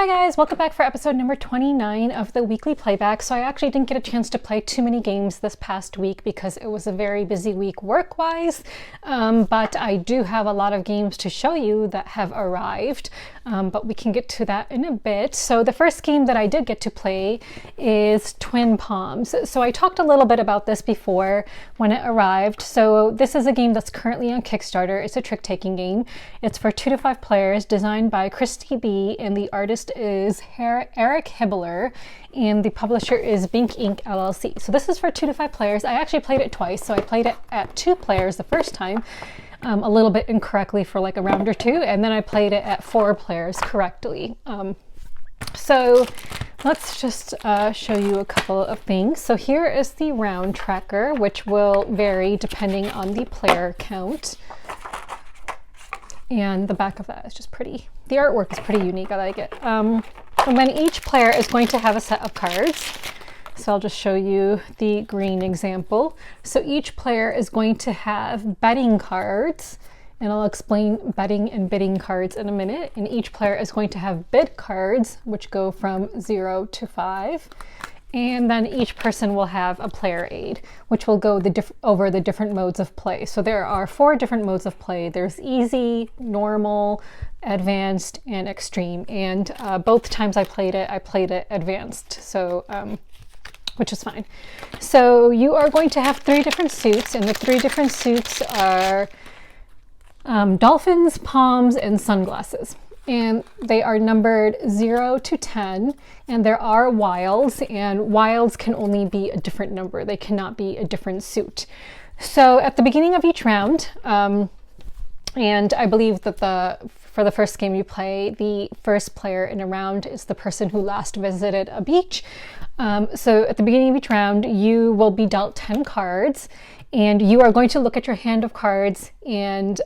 Hi guys, welcome back for episode number 29 of the weekly playback. So I actually didn't get a chance to play too many games this past week because it was a very busy week work-wise, but I do have a lot of games to show you that have arrived, but we can get to that in a bit. So the first game that I did get to play is Twin Palms. So I talked a little bit about this before when it arrived. So this is a game that's currently on Kickstarter. It's a trick-taking game. It's for 2 to 5 players, designed by Christy B, and the artist is Eric Hibbler, and the publisher is Bink Inc. LLC. So this is for 2 to 5 players. I actually played it twice. So I played it at 2 players the first time, a little bit incorrectly for like a round or 2, and then I played it at 4 players correctly. So let's just show you a couple of things. So here is the round tracker, which will vary depending on the player count. And the back of that is just pretty. The artwork is pretty unique. I like it. And then each player is going to have a set of cards. So I'll just show you the green example. So each player is going to have betting cards, and I'll explain betting and bidding cards in a minute. And each player is going to have bid cards, which go from 0 to 5. And then each person will have a player aid, which will go over the different modes of play. So there are 4 different modes of play. There's easy, normal, advanced, and extreme. And both times I played it advanced, so which is fine. So you are going to have 3 different suits, and the 3 different suits are dolphins, palms, and sunglasses. And they are numbered 0 to 10, and there are wilds, and wilds can only be a different number. They cannot be a different suit. So at the beginning of each round, and I believe that for the first game you play, the first player in a round is the person who last visited a beach. So at the beginning of each round, you will be dealt 10 cards, and you are going to look at your hand of cards and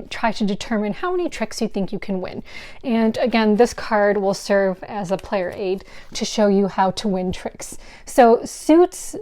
try to determine how many tricks you think you can win. And again, this card will serve as a player aid to show you how to win tricks. So suits,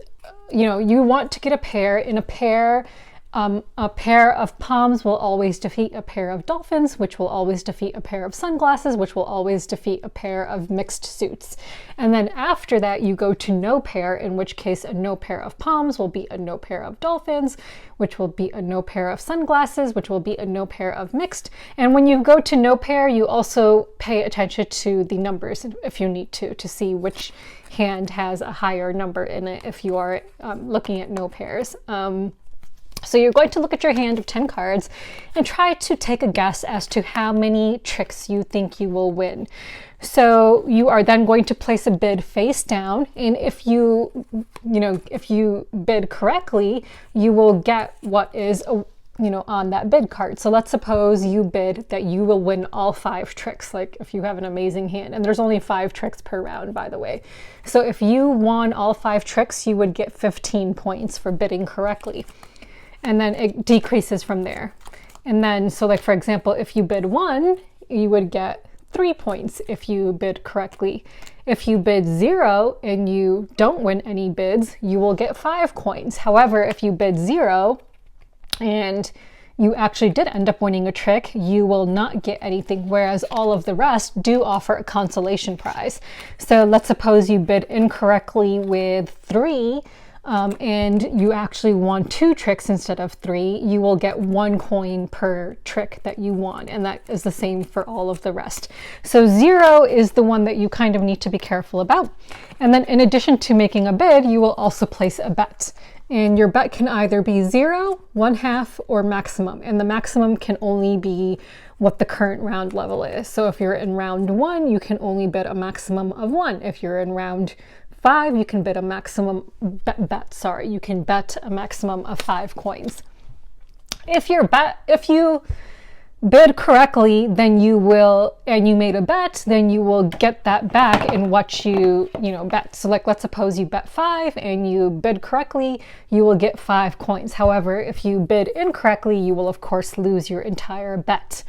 you want to get a pair. In a pair of palms will always defeat a pair of dolphins, which will always defeat a pair of sunglasses, which will always defeat a pair of mixed suits. And then after that, you go to no pair, in which case a no pair of palms will be a no pair of dolphins, which will be a no pair of sunglasses, which will be a no pair of mixed. And when you go to no pair, you also pay attention to the numbers if you need to see which hand has a higher number in it if you are looking at no pairs. So you're going to look at your hand of 10 cards and try to take a guess as to how many tricks you think you will win. So you are then going to place a bid face down, and if you bid correctly, you will get what is on that bid card. So let's suppose you bid that you will win all 5 tricks, like if you have an amazing hand, and there's only 5 tricks per round, by the way. So if you won all 5 tricks, you would get 15 points for bidding correctly. And then it decreases from there. And then, so like for example, if you bid 1, you would get 3 points if you bid correctly. If you bid 0 and you don't win any bids, you will get 5 coins. However, if you bid 0 and you actually did end up winning a trick, you will not get anything, whereas all of the rest do offer a consolation prize. So let's suppose you bid incorrectly with 3, and you actually won 2 tricks instead of 3, you will get 1 coin per trick that you won, and that is the same for all of the rest. So 0 is the one that you kind of need to be careful about. And then in addition to making a bid, you will also place a bet. And your bet can either be 0, 1/2, or maximum. And the maximum can only be what the current round level is. So if you're in round 1, you can only bid a maximum of 1. If you're in round 5, you can bid a maximum you can bet a maximum of 5 coins. If you bid correctly, then you made a bet, then you will get that back in what you bet. So like, let's suppose you bet 5 and you bid correctly, you will get 5 coins. However, if you bid incorrectly, you will of course lose your entire bet.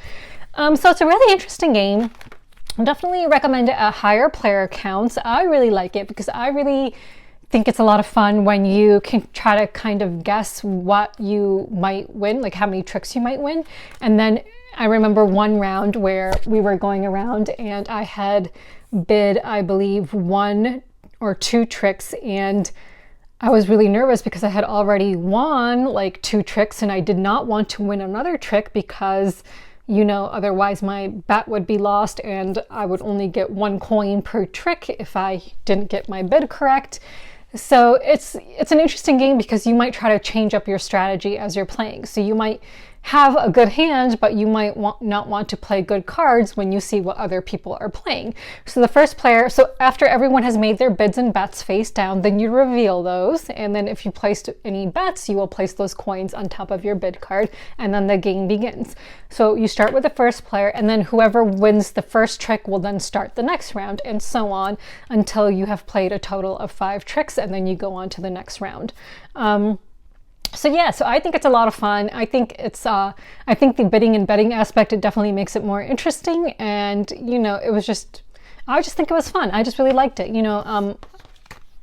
So it's a really interesting game. Definitely recommend it at higher player counts. I really like it because I really think it's a lot of fun when you can try to kind of guess what you might win, like how many tricks you might win. And then I remember one round where we were going around and I had bid, I believe, 1 or 2 tricks, and I was really nervous because I had already won like 2 tricks and I did not want to win another trick because, you know, otherwise my bet would be lost and I would only get 1 coin per trick if I didn't get my bid correct. So it's an interesting game because you might try to change up your strategy as you're playing. So you might have a good hand, but you might not want to play good cards when you see what other people are playing. So the first player, so after everyone has made their bids and bets face down, then you reveal those. And then if you placed any bets, you will place those coins on top of your bid card, and then the game begins. So you start with the first player, and then whoever wins the first trick will then start the next round, and so on until you have played a total of 5 tricks, and then you go on to the next round. So yeah, so I think it's a lot of fun. I think it's, I think the bidding and betting aspect, it definitely makes it more interesting. And, you know, it was just, I just think it was fun. I just really liked it. You know,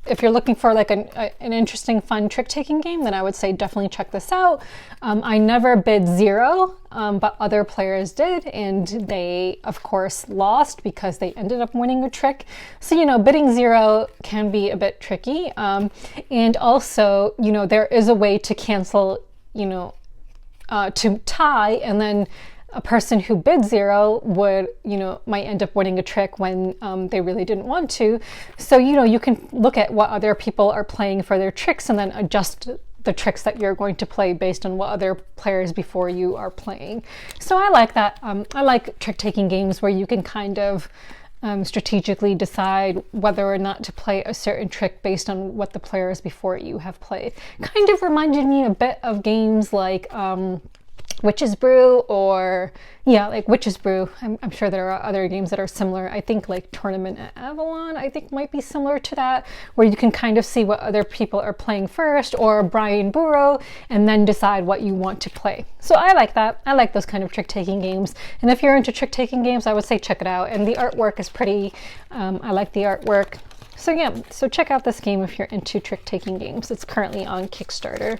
if you're looking for like an interesting, fun trick-taking game, then I would say definitely check this out. I never bid 0, but other players did, and they, of course, lost because they ended up winning a trick. So, you know, bidding 0 can be a bit tricky. And also, you know, there is a way to cancel, you know, to tie, and then a person who bid 0 would, you know, might end up winning a trick when they really didn't want to. So, you know, you can look at what other people are playing for their tricks and then adjust the tricks that you're going to play based on what other players before you are playing. So I like that. I like trick-taking games where you can kind of strategically decide whether or not to play a certain trick based on what the players before you have played. Kind of reminded me a bit of games like Witch's Brew, or yeah, like Witch's Brew. I'm sure there are other games that are similar. I think like Tournament at Avalon, I think might be similar to that, where you can kind of see what other people are playing first, or Brian Burrow, and then decide what you want to play. So I like that. I like those kind of trick-taking games. And if you're into trick-taking games, I would say check it out. And the artwork is pretty, I like the artwork. So yeah, so check out this game if you're into trick-taking games. It's currently on Kickstarter.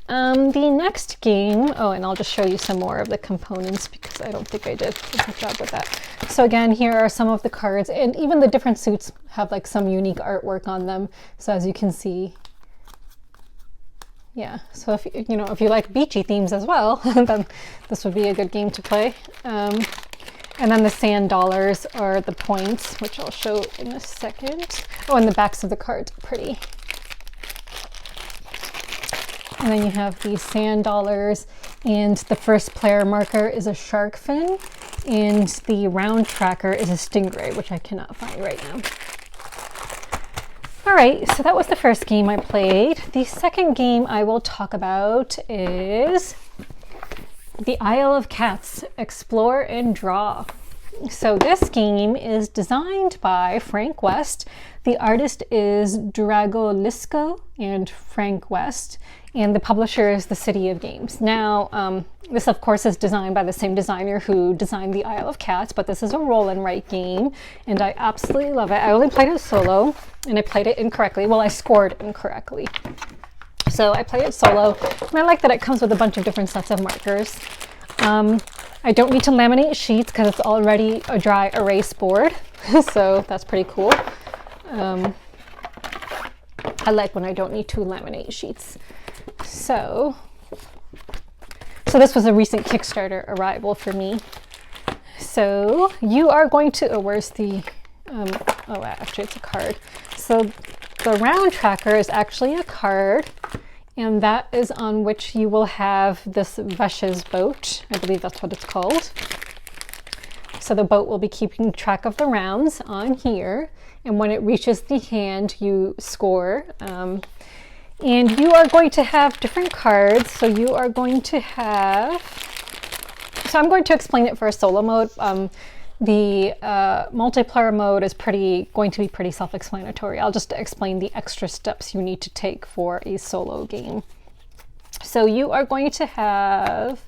The next game, oh, and I'll just show you some more of the components because I don't think I did a good job with that. So again, here are some of the cards, and even the different suits have like some unique artwork on them. So as you can see, yeah, so if you know, if you like beachy themes as well, then this would be a good game to play. And then the sand dollars are the points, which I'll show in a second. Oh, and the backs of the cards are pretty. And then you have these sand dollars, and the first player marker is a shark fin, and the round tracker is a stingray, which I cannot find right now. All right, so that was the first game I played. The second game I will talk about is the Isle of Cats, Explore and Draw. So this game is designed by Frank West. The artist is Dragolisco and Frank West, and the publisher is the City of Games. Now, this of course is designed by the same designer who designed the Isle of Cats, but this is a roll and write game, and I absolutely love it. I only played it solo, and I played it incorrectly. Well, I scored incorrectly. So I played it solo, and I like that it comes with a bunch of different sets of markers. I don't need to laminate sheets because it's already a dry erase board, so that's pretty cool. I like when I don't need to laminate sheets. So this was a recent Kickstarter arrival for me. So you are going to, where's the, oh, actually it's a card. So the round tracker is actually a card, and that is on which you will have this Vesh's boat. I believe that's what it's called. So the boat will be keeping track of the rounds on here, and when it reaches the hand, you score. And you are going to have different cards. So you are going to have, so I'm going to explain it for a solo mode. The multiplayer mode is going to be pretty self-explanatory. I'll just explain the extra steps you need to take for a solo game. So you are going to have,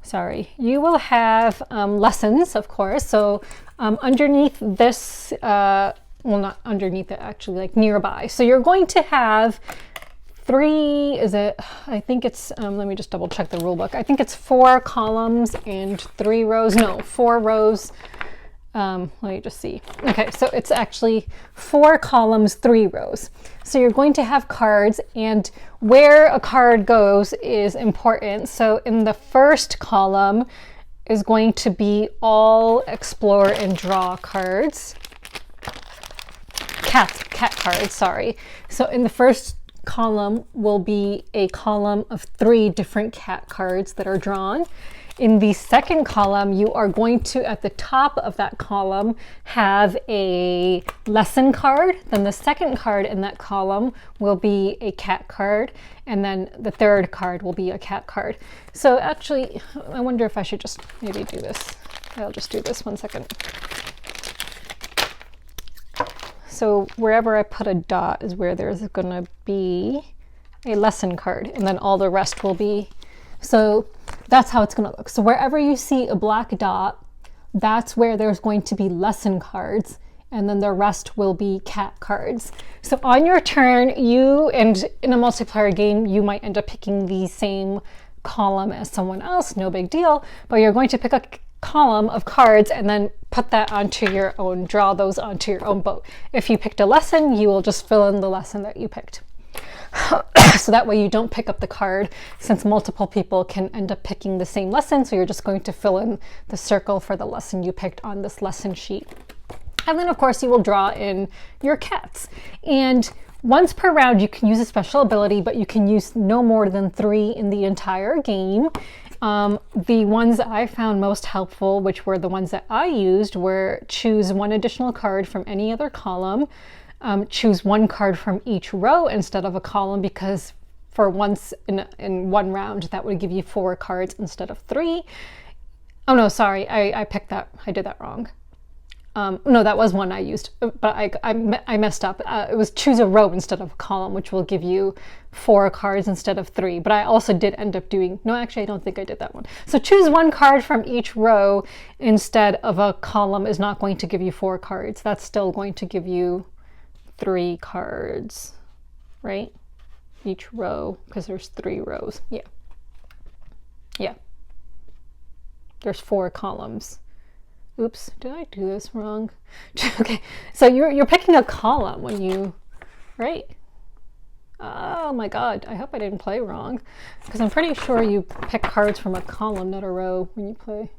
sorry, you will have lessons, of course. So underneath this, well, not underneath it, actually, like nearby. So you're going to have 3, is it, I think it's, let me just double check the rule book. I think it's 4 columns and 3 rows. No, 4 rows. Let me just see. Okay, so it's actually 4 columns, 3 rows. So you're going to have cards, and where a card goes is important. So in the first column is going to be all explore and draw cards. Cat cards, sorry. So in the first column will be a column of 3 different cat cards that are drawn. In the second column, you are going to, at the top of that column, have a lesson card. Then the second card in that column will be a cat card. And then the third card will be a cat card. So actually, I wonder if I should just maybe do this. I'll just do this 1 second. So wherever I put a dot is where there's going to be a lesson card. And then all the rest will be. So that's how it's going to look. So wherever you see a black dot, that's where there's going to be lesson cards, and then the rest will be cat cards. So on your turn, and in a multiplayer game, you might end up picking the same column as someone else, no big deal, but you're going to pick a column of cards and then put that onto your own, draw those onto your own boat. If you picked a lesson, you will just fill in the lesson that you picked. So that way you don't pick up the card, since multiple people can end up picking the same lesson. So you're just going to fill in the circle for the lesson you picked on this lesson sheet. And then of course you will draw in your cats. And once per round you can use a special ability, but you can use no more than 3 in the entire game. The ones I found most helpful, which were the ones that I used, were choose 1 additional card from any other column. Choose 1 card from each row instead of a column, because for once in 1 round, that would give you 4 cards instead of 3. Oh no, sorry, I picked that. I did that wrong. No, that was one I used, but I messed up. It was choose a row instead of a column, which will give you 4 cards instead of 3. But I also did end up doing, no, actually, I don't think I did that one. So choose 1 card from each row instead of a column is not going to give you 4 cards. That's still going to give you 3 cards, right? Each row, because there's 3 rows. Yeah. There's 4 columns. Oops, did I do this wrong? Okay, so you're picking a column when you, right? Oh my God, I hope I didn't play wrong, because I'm pretty sure you pick cards from a column, not a row, when you play.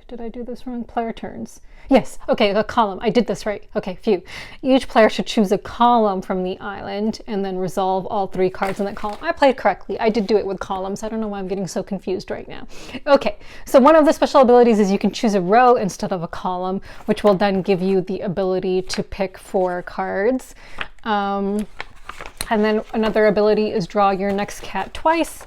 Did I do this wrong? Player turns. Yes, okay, a column. I did this right. Okay, phew. Each player should choose a column from the island and then resolve all 3 cards in that column. I played correctly. I did do it with columns. I don't know why I'm getting so confused right now. Okay, so one of the special abilities is you can choose a row instead of a column, which will then give you the ability to pick 4 cards. And then another ability is draw your next cat twice.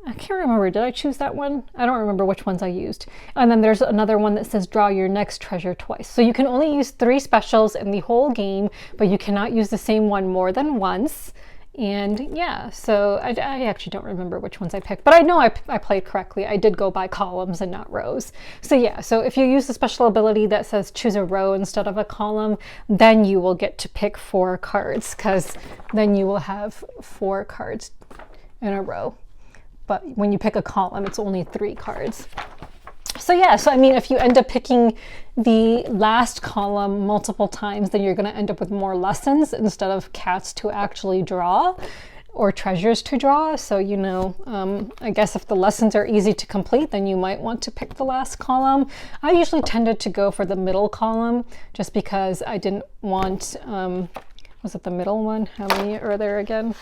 I can't remember, did I choose that one? I don't remember which ones I used. And then there's another one that says draw your next treasure twice. So you can only use 3 specials in the whole game, but you cannot use the same one more than once. And yeah, so I actually don't remember which ones I picked, but I know I played correctly. I did go by columns and not rows. So yeah, so if you use the special ability that says choose a row instead of a column, then you will get to pick 4 cards, because then you will have 4 cards in a row. But when you pick a column, it's only 3 cards. So yeah, so I mean, if you end up picking the last column multiple times, then you're going to end up with more lessons instead of cats to actually draw or treasures to draw. So, you know, I guess if the lessons are easy to complete, then you might want to pick the last column. I usually tended to go for the middle column just because I didn't want, was it the middle one? How many are there again?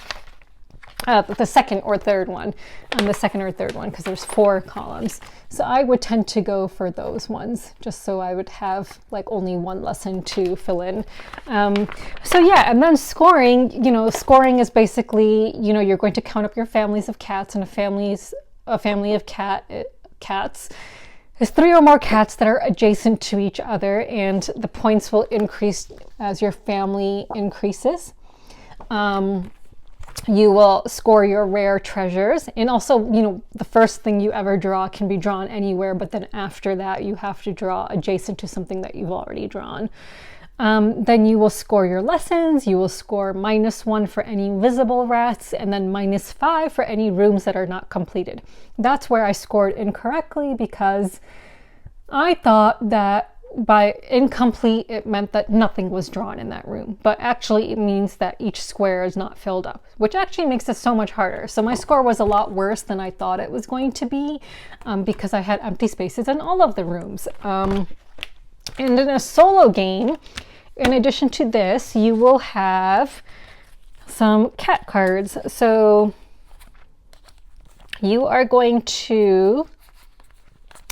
The second or third one, because there's 4 columns. So I would tend to go for those ones, just so I would have like only 1 lesson to fill in. So yeah, and then scoring, you know, scoring is basically, you know, you're going to count up your families of cats, and a family of cats is 3 or more cats that are adjacent to each other, and the points will increase as your family increases. You will score your rare treasures, and also, you know, the first thing you ever draw can be drawn anywhere, but then after that you have to draw adjacent to something that you've already drawn. then you will score your lessons. You will score -1 for any visible rats, and then -5 for any rooms that are not completed. That's where I scored incorrectly, because I thought that by incomplete it meant that nothing was drawn in that room, but actually it means that each square is not filled up, which actually makes it so much harder. So my score was a lot worse than I thought it was going to be, because I had empty spaces in all of the rooms. And in a solo game, in addition to this, you will have some cat cards. So you are going to,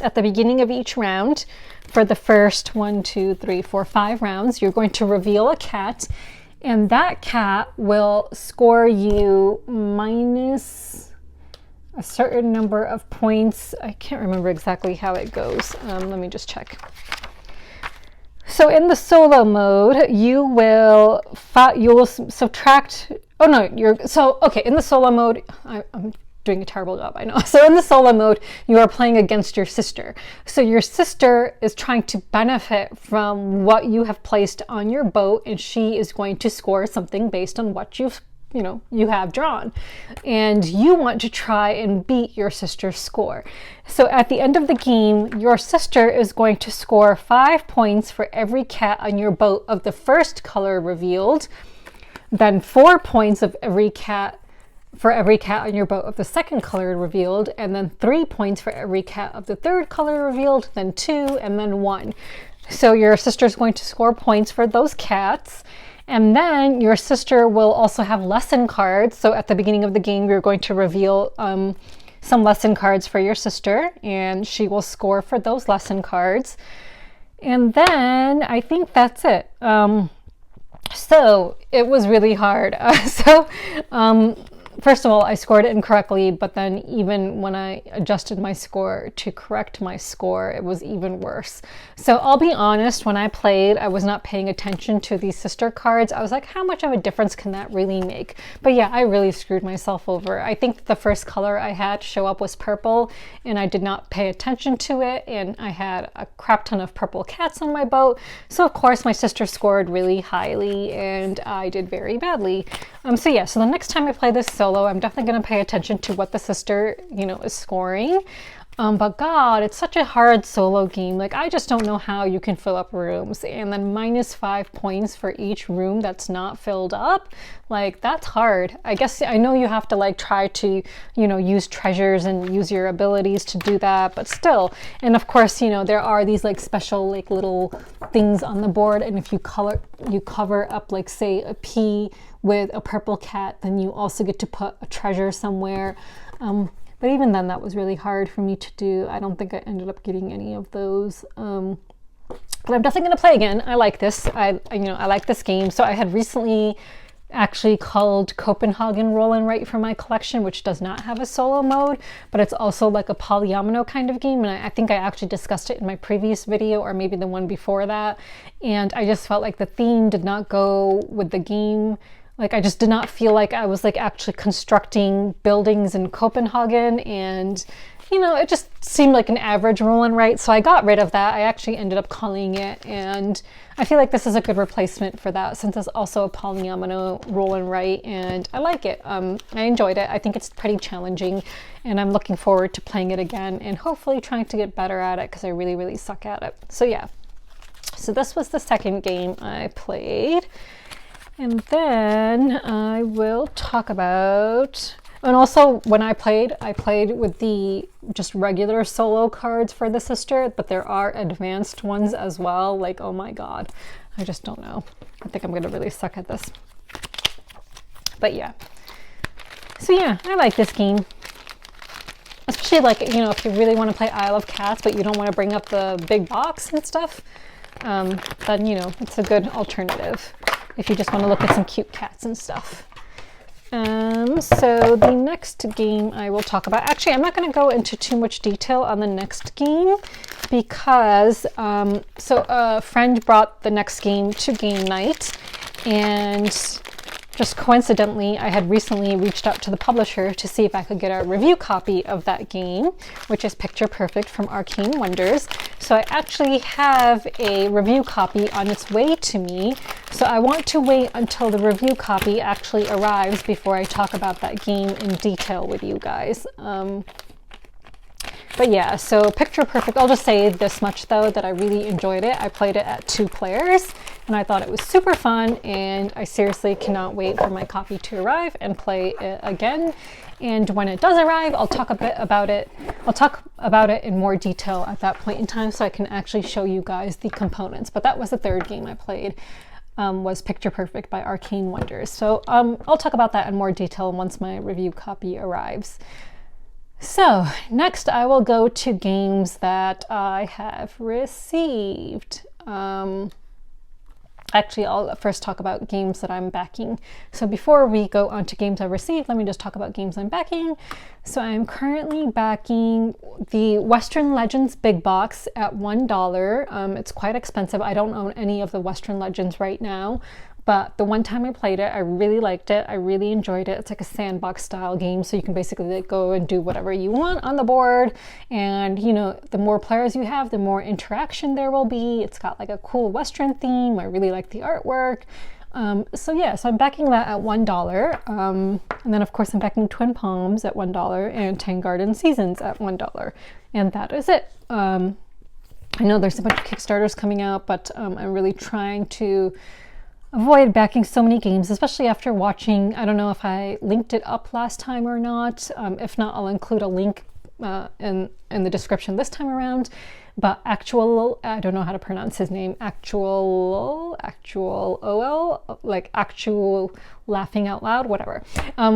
at the beginning of each round, for the first 1, 2, 3, 4, 5 rounds, you're going to reveal a cat, and that cat will score you minus a certain number of points. I can't remember exactly how it goes. Let me just check. So in the solo mode, you will subtract. Oh no, okay. In the solo mode, I'm doing a terrible job, I know. So in the solo mode, you are playing against your sister. So your sister is trying to benefit from what you have placed on your boat, and she is going to score something based on what you have drawn, and you want to try and beat your sister's score. So at the end of the game, your sister is going to score 5 points for every cat on your boat of the first color revealed, then 4 points of every cat for every cat on your boat of the second color revealed, and then 3 points for every cat of the third color revealed, then 2, and then 1. So your sister is going to score points for those cats. And then your sister will also have lesson cards. So at the beginning of the game, you're going to reveal some lesson cards for your sister, and she will score for those lesson cards. And then I think that's it. So it was really hard. First of all, I scored it incorrectly, but then even when I adjusted my score to correct my score, it was even worse. So I'll be honest, when I played, I was not paying attention to these sister cards. I was like, how much of a difference can that really make? But yeah, I really screwed myself over. I think the first color I had show up was purple, and I did not pay attention to it, and I had a crap ton of purple cats on my boat. So of course my sister scored really highly, and I did very badly. So yeah, so the next time I play this solo, I'm definitely going to pay attention to what the sister, is scoring. But God, it's such a hard solo game. Like, I just don't know how you can fill up rooms, and then -5 points for each room that's not filled up. Like, that's hard. I guess I know you have to like try to, use treasures and use your abilities to do that, but still. And of course, there are these like special like little things on the board, and if you cover up like say a P with a purple cat, then you also get to put a treasure somewhere. But even then, that was really hard for me to do. I don't think I ended up getting any of those. But I'm definitely going to play again. I like this. I like this game. So I had recently actually culled Copenhagen Roll and Write from my collection, which does not have a solo mode, but it's also like a polyomino kind of game. And I think I actually discussed it in my previous video, or maybe the one before that. And I just felt like the theme did not go with the game. Like, I just did not feel like I was like actually constructing buildings in Copenhagen, and it just seemed like an average roll and write. So I got rid of that. I actually ended up culling it, and I feel like this is a good replacement for that, since it's also a polyomino roll and write, and I like it. I enjoyed it. I think it's pretty challenging, and I'm looking forward to playing it again and hopefully trying to get better at it, because I really, really suck at it. So yeah, so this was the second game I played. And then I will talk about, and also when I played with the just regular solo cards for the sister, but there are advanced ones as well. Like, oh my God, I just don't know. I think I'm gonna really suck at this. But yeah, so yeah, I like this game. Especially like, if you really want to play Isle of Cats, but you don't want to bring up the big box and stuff, then, it's a good alternative if you just want to look at some cute cats and stuff. So the next game I will talk about, actually, I'm not going to go into too much detail on the next game, because so a friend brought the next game to game night, and just coincidentally, I had recently reached out to the publisher to see if I could get a review copy of that game, which is Picture Perfect from Arcane Wonders. So I actually have a review copy on its way to me. So I want to wait until the review copy actually arrives before I talk about that game in detail with you guys. But yeah, so Picture Perfect, I'll just say this much though, that I really enjoyed it. I played it at 2 players and I thought it was super fun, and I seriously cannot wait for my copy to arrive and play it again. And when it does arrive, I'll talk a bit about it. I'll talk about it in more detail at that point in time so I can actually show you guys the components. But that was the 3rd game I played, was Picture Perfect by Arcane Wonders. So I'll talk about that in more detail once my review copy arrives. So next I will go to games that I have received. Actually, I'll first talk about games that I'm backing. So before we go on to games I've received, let me just talk about games I'm backing. So I'm currently backing the Western Legends Big Box at $1. It's quite expensive. I don't own any of the Western Legends right now, but the one time I played it, I really liked it. I really enjoyed it. It's like a sandbox style game, so you can basically like go and do whatever you want on the board. And you know, the more players you have, the more interaction there will be. It's got like a cool Western theme. I really like the artwork. So yeah, so I'm backing that at $1. And then of course I'm backing Twin Palms at $1 and Tang Garden Seasons at $1. And that is it. I know there's a bunch of Kickstarters coming out, but I'm really trying to avoid backing so many games, especially after watching, I don't know if I linked it up last time or not. If not, I'll include a link in the description this time around. But Actual, I don't know how to pronounce his name, Actual OL, like Actual Laughing Out Loud, whatever.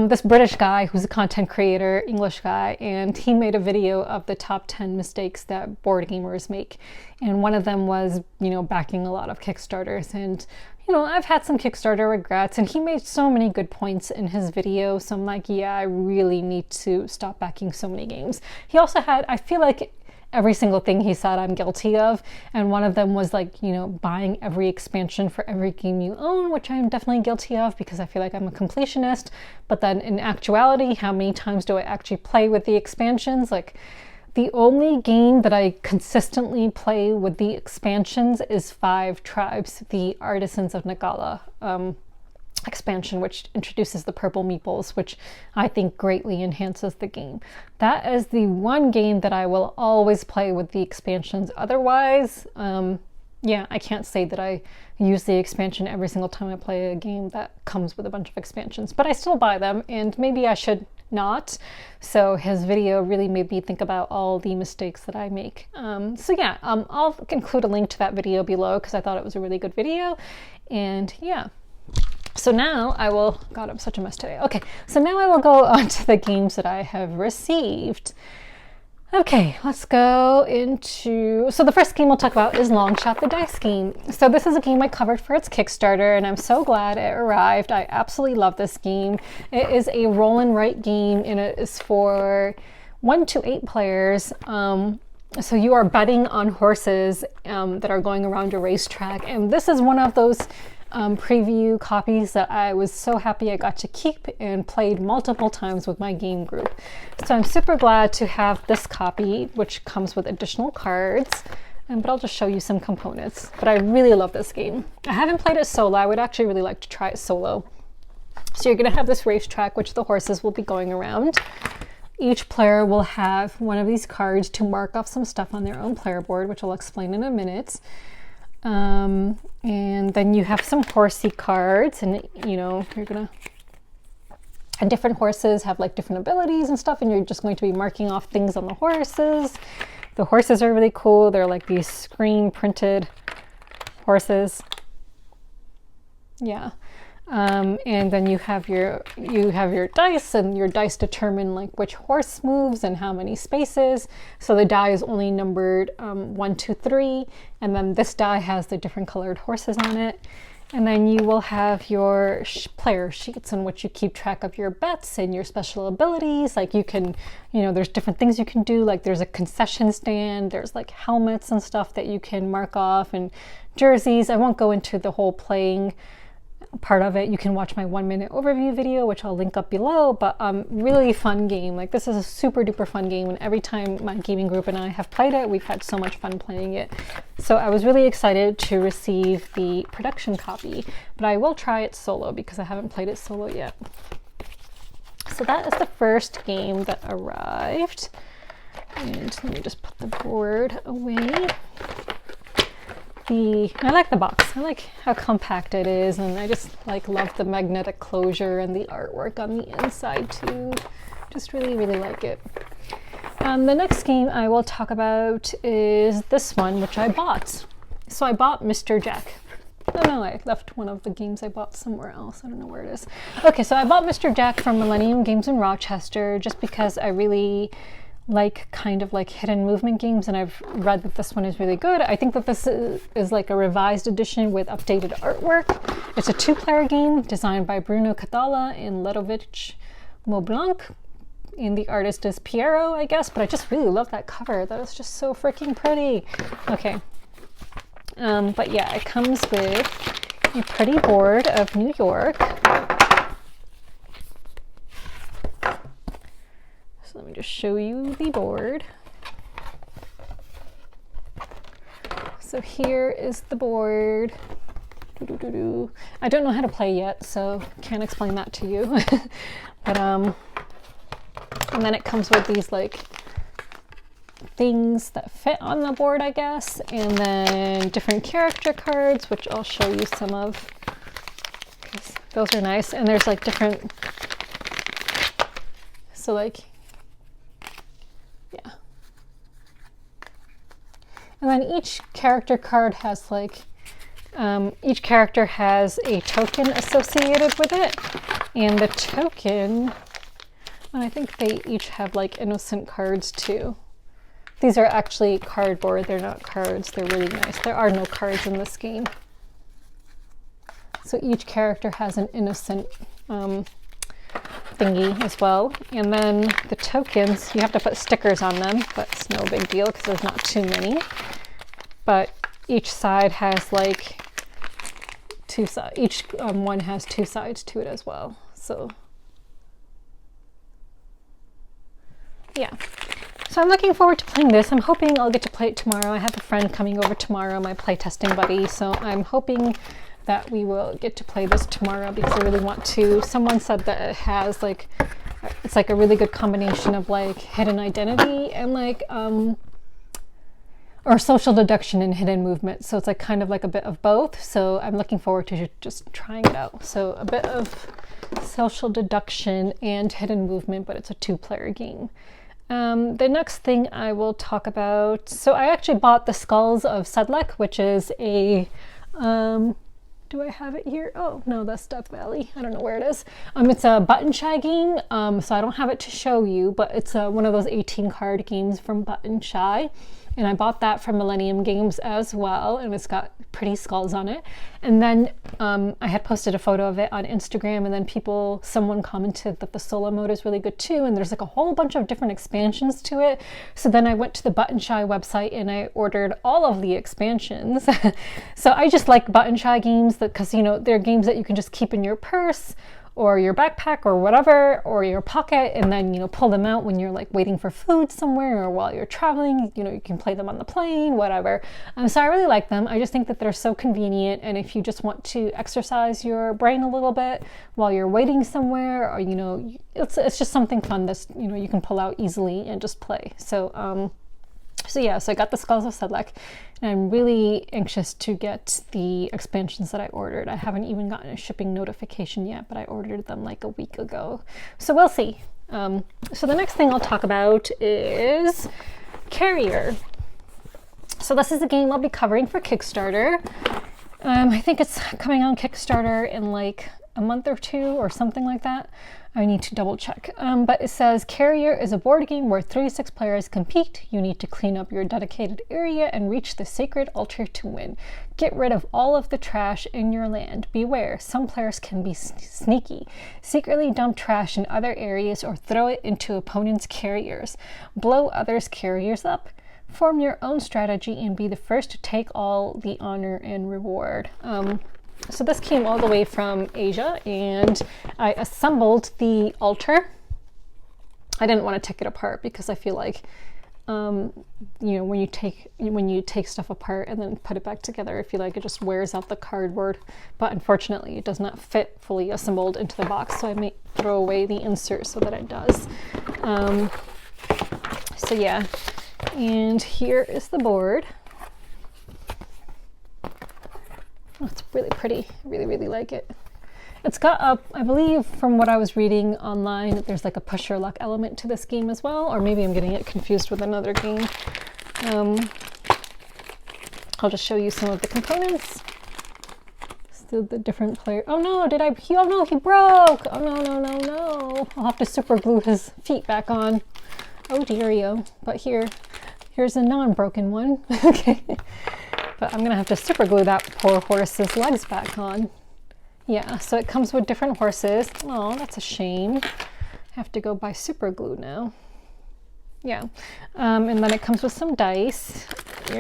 This British guy who's a content creator, English guy, and he made a video of the top 10 mistakes that board gamers make. And one of them was, you know, backing a lot of Kickstarters. And you know, I've had some Kickstarter regrets, and he made so many good points in his video. So I'm like, yeah, I really need to stop backing so many games. He also had, I feel like every single thing he said I'm guilty of. And one of them was like, you know, buying every expansion for every game you own, which I'm definitely guilty of because I feel like I'm a completionist. But then in actuality, how many times do I actually play with the expansions? Like, the only game that I consistently play with the expansions is 5 Tribes, the Artisans of Nagala expansion, which introduces the purple meeples, which I think greatly enhances the game. That is the one game that I will always play with the expansions. Otherwise, yeah, I can't say that I use the expansion every single time I play a game that comes with a bunch of expansions, but I still buy them, and maybe I should not. So his video really made me think about all the mistakes that I make. So yeah, I'll include a link to that video below because I thought it was a really good video. And yeah, so now I will, God, I'm such a mess today. Okay, so now I will go on to the games that I have received. Okay, let's go into, so the first game we'll talk about is Long Shot the Dice game. So this is a game I covered for its Kickstarter, and I'm so glad it arrived. I absolutely love this game. It is a roll and write game, and it is for 1 to 8 players. So you are betting on horses that are going around a racetrack, and this is one of those preview copies that I was so happy I got to keep and played multiple times with my game group. So I'm super glad to have this copy, which comes with additional cards, but I'll just show you some components. But I really love this game. I haven't played it solo. I would actually really like to try it solo. So you're going to have this racetrack, which the horses will be going around. Each player will have one of these cards to mark off some stuff on their own player board, which I'll explain in a minute. And then you have some horsey cards, and you know, you're gonna, and different horses have like different abilities and stuff, and you're just going to be marking off things on the horses. The horses are really cool. They're like these screen printed horses. Yeah. And then you have your dice, and your dice determine like which horse moves and how many spaces. So the die is only numbered 1, 2, 3, and then this die has the different colored horses on it. And then you will have your player sheets in which you keep track of your bets and your special abilities. Like you can, you know, there's different things you can do. Like there's a concession stand, there's like helmets and stuff that you can mark off, and jerseys. I won't go into the whole playing part of it. You can watch my 1-minute overview video, which I'll link up below, but really fun game. Like, this is a super duper fun game, and every time my gaming group and I have played it, we've had so much fun playing it. So I was really excited to receive the production copy, but I will try it solo because I haven't played it solo yet. So that is the first game that arrived. And let me just put the board away. I like the box. I like how compact it is, and I just like love the magnetic closure and the artwork on the inside too. Just really, really like it. The next game I will talk about is this one, which I bought. So I bought Mr. Jack. Oh no, I left one of the games I bought somewhere else. I don't know where it is. Okay, so I bought Mr. Jack from Millennium Games in Rochester just because I really like kind of like hidden movement games, and I've read that this one is really good. I think that this is like a revised edition with updated artwork. It's a 2-player game designed by Bruno Cathala and Ludovic Maublanc, and the artist is Piero, I guess, but I just really love that cover. That is just so freaking pretty. Okay, but yeah, it comes with a pretty board of New York. So let me just show you the board. So here is the board. I don't know how to play yet, so can't explain that to you. But and then it comes with these like things that fit on the board, I guess, and then different character cards, which I'll show you some of. Those are nice, and there's like different. So like. Yeah. And then each character card has like, each character has a token associated with it. And the token, and I think they each have like innocent cards too. These are actually cardboard, they're not cards, they're really nice. There are no cards in this game. So each character has an innocent thingy as well, and then the tokens, you have to put stickers on them, but it's no big deal because there's not too many. But each side has like two sides. Each one has 2 sides to it as well. So yeah. So I'm looking forward to playing this. I'm hoping I'll get to play it tomorrow. I have a friend coming over tomorrow, my playtesting buddy. So I'm hoping that we will get to play this tomorrow because I really want to. Someone said that it has like, it's like a really good combination of like hidden identity and like, or social deduction and hidden movement. So it's like kind of like a bit of both. So I'm looking forward to just trying it out. So a bit of social deduction and hidden movement, but it's a 2-player game. The next thing I will talk about, so I actually bought the Skulls of Sedlec, which is a, do I have it here? Oh, no, that's Death Valley. I don't know where it is. It's a button shy game, so I don't have it to show you, but it's one of those 18-card games from Button Shy. And I bought that from Millennium Games as well, and it's got pretty skulls on it. And then I had posted a photo of it on Instagram, and then someone commented that the solo mode is really good too, and there's like a whole bunch of different expansions to it. So then I went to the Button Shy website and I ordered all of the expansions. So I just like Button Shy games because, you know, they're games that you can just keep in your purse or your backpack or whatever, or your pocket, and then, you know, pull them out when you're like waiting for food somewhere or while you're traveling. You know, you can play them on the plane, whatever. So I really like them. I just think that they're so convenient, and if you just want to exercise your brain a little bit while you're waiting somewhere, or, you know, it's just something fun that's, you know, you can pull out easily and just play. So yeah, so I got the Skulls of Sedlec, and I'm really anxious to get the expansions that I ordered. I haven't even gotten a shipping notification yet, but I ordered them like a week ago. So we'll see. So the next thing I'll talk about is Karrier. So this is a game I'll be covering for Kickstarter. I think it's coming on Kickstarter in like a month or 2 or something like that. I need to double check. But it says Karrier is a board game where 36 players compete. You need to clean up your dedicated area and reach the sacred altar to win. Get rid of all of the trash in your land. Beware, some players can be sneaky. Secretly dump trash in other areas or throw it into opponents' carriers. Blow others' carriers up. Form your own strategy and be the first to take all the honor and reward. So this came all the way from Asia, and I assembled the altar. I didn't want to take it apart because I feel like, you know, when you take stuff apart and then put it back together, I feel like it just wears out the cardboard. But unfortunately, it does not fit fully assembled into the box, so I may throw away the insert so that it does. So yeah, and here is the board. Oh, it's really pretty. I really, really like it. It's got I believe from what I was reading online, there's like a push your luck element to this game as well, or maybe I'm getting it confused with another game. I'll just show you some of the components. So the different player. Oh no, oh no, he broke. Oh no, no, no, no. I'll have to super glue his feet back on. Oh deario. But here's a non-broken one. Okay. But I'm gonna have to super glue that poor horse's legs back on. Yeah, so it comes with different horses. Oh, that's a shame. I have to go buy super glue now. Yeah, and then it comes with some dice. Ew.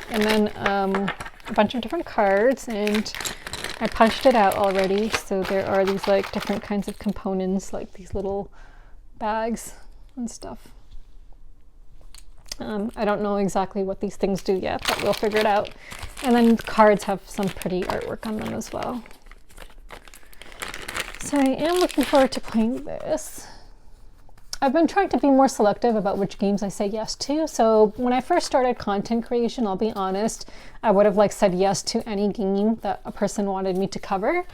And then a bunch of different cards, and I punched it out already. So there are these like different kinds of components, like these little bags and stuff. I don't know exactly what these things do yet, but we'll figure it out. And then cards have some pretty artwork on them as well. So I am looking forward to playing this. I've been trying to be more selective about which games I say yes to. So when I first started content creation, I'll be honest, I would have said yes to any game that a person wanted me to cover.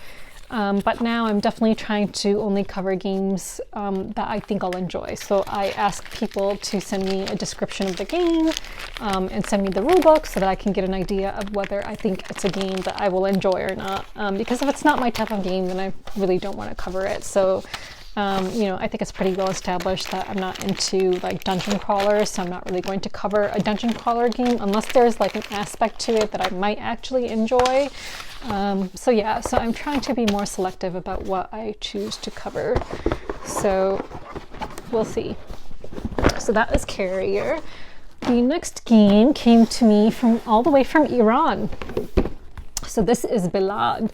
But now I'm definitely trying to only cover games that I think I'll enjoy. So I ask people to send me a description of the game and send me the rulebook so that I can get an idea of whether I think it's a game that I will enjoy or not. Because if it's not my type of game, then I really don't want to cover it. So, you know, I think it's pretty well established that I'm not into like dungeon crawlers, so I'm not really going to cover a dungeon crawler game unless there's like an aspect to it that I might actually enjoy. So yeah, so I'm trying to be more selective about what I choose to cover. So we'll see. So that is Karrier. The next game came to me from all the way from Iran. So this is Belaad.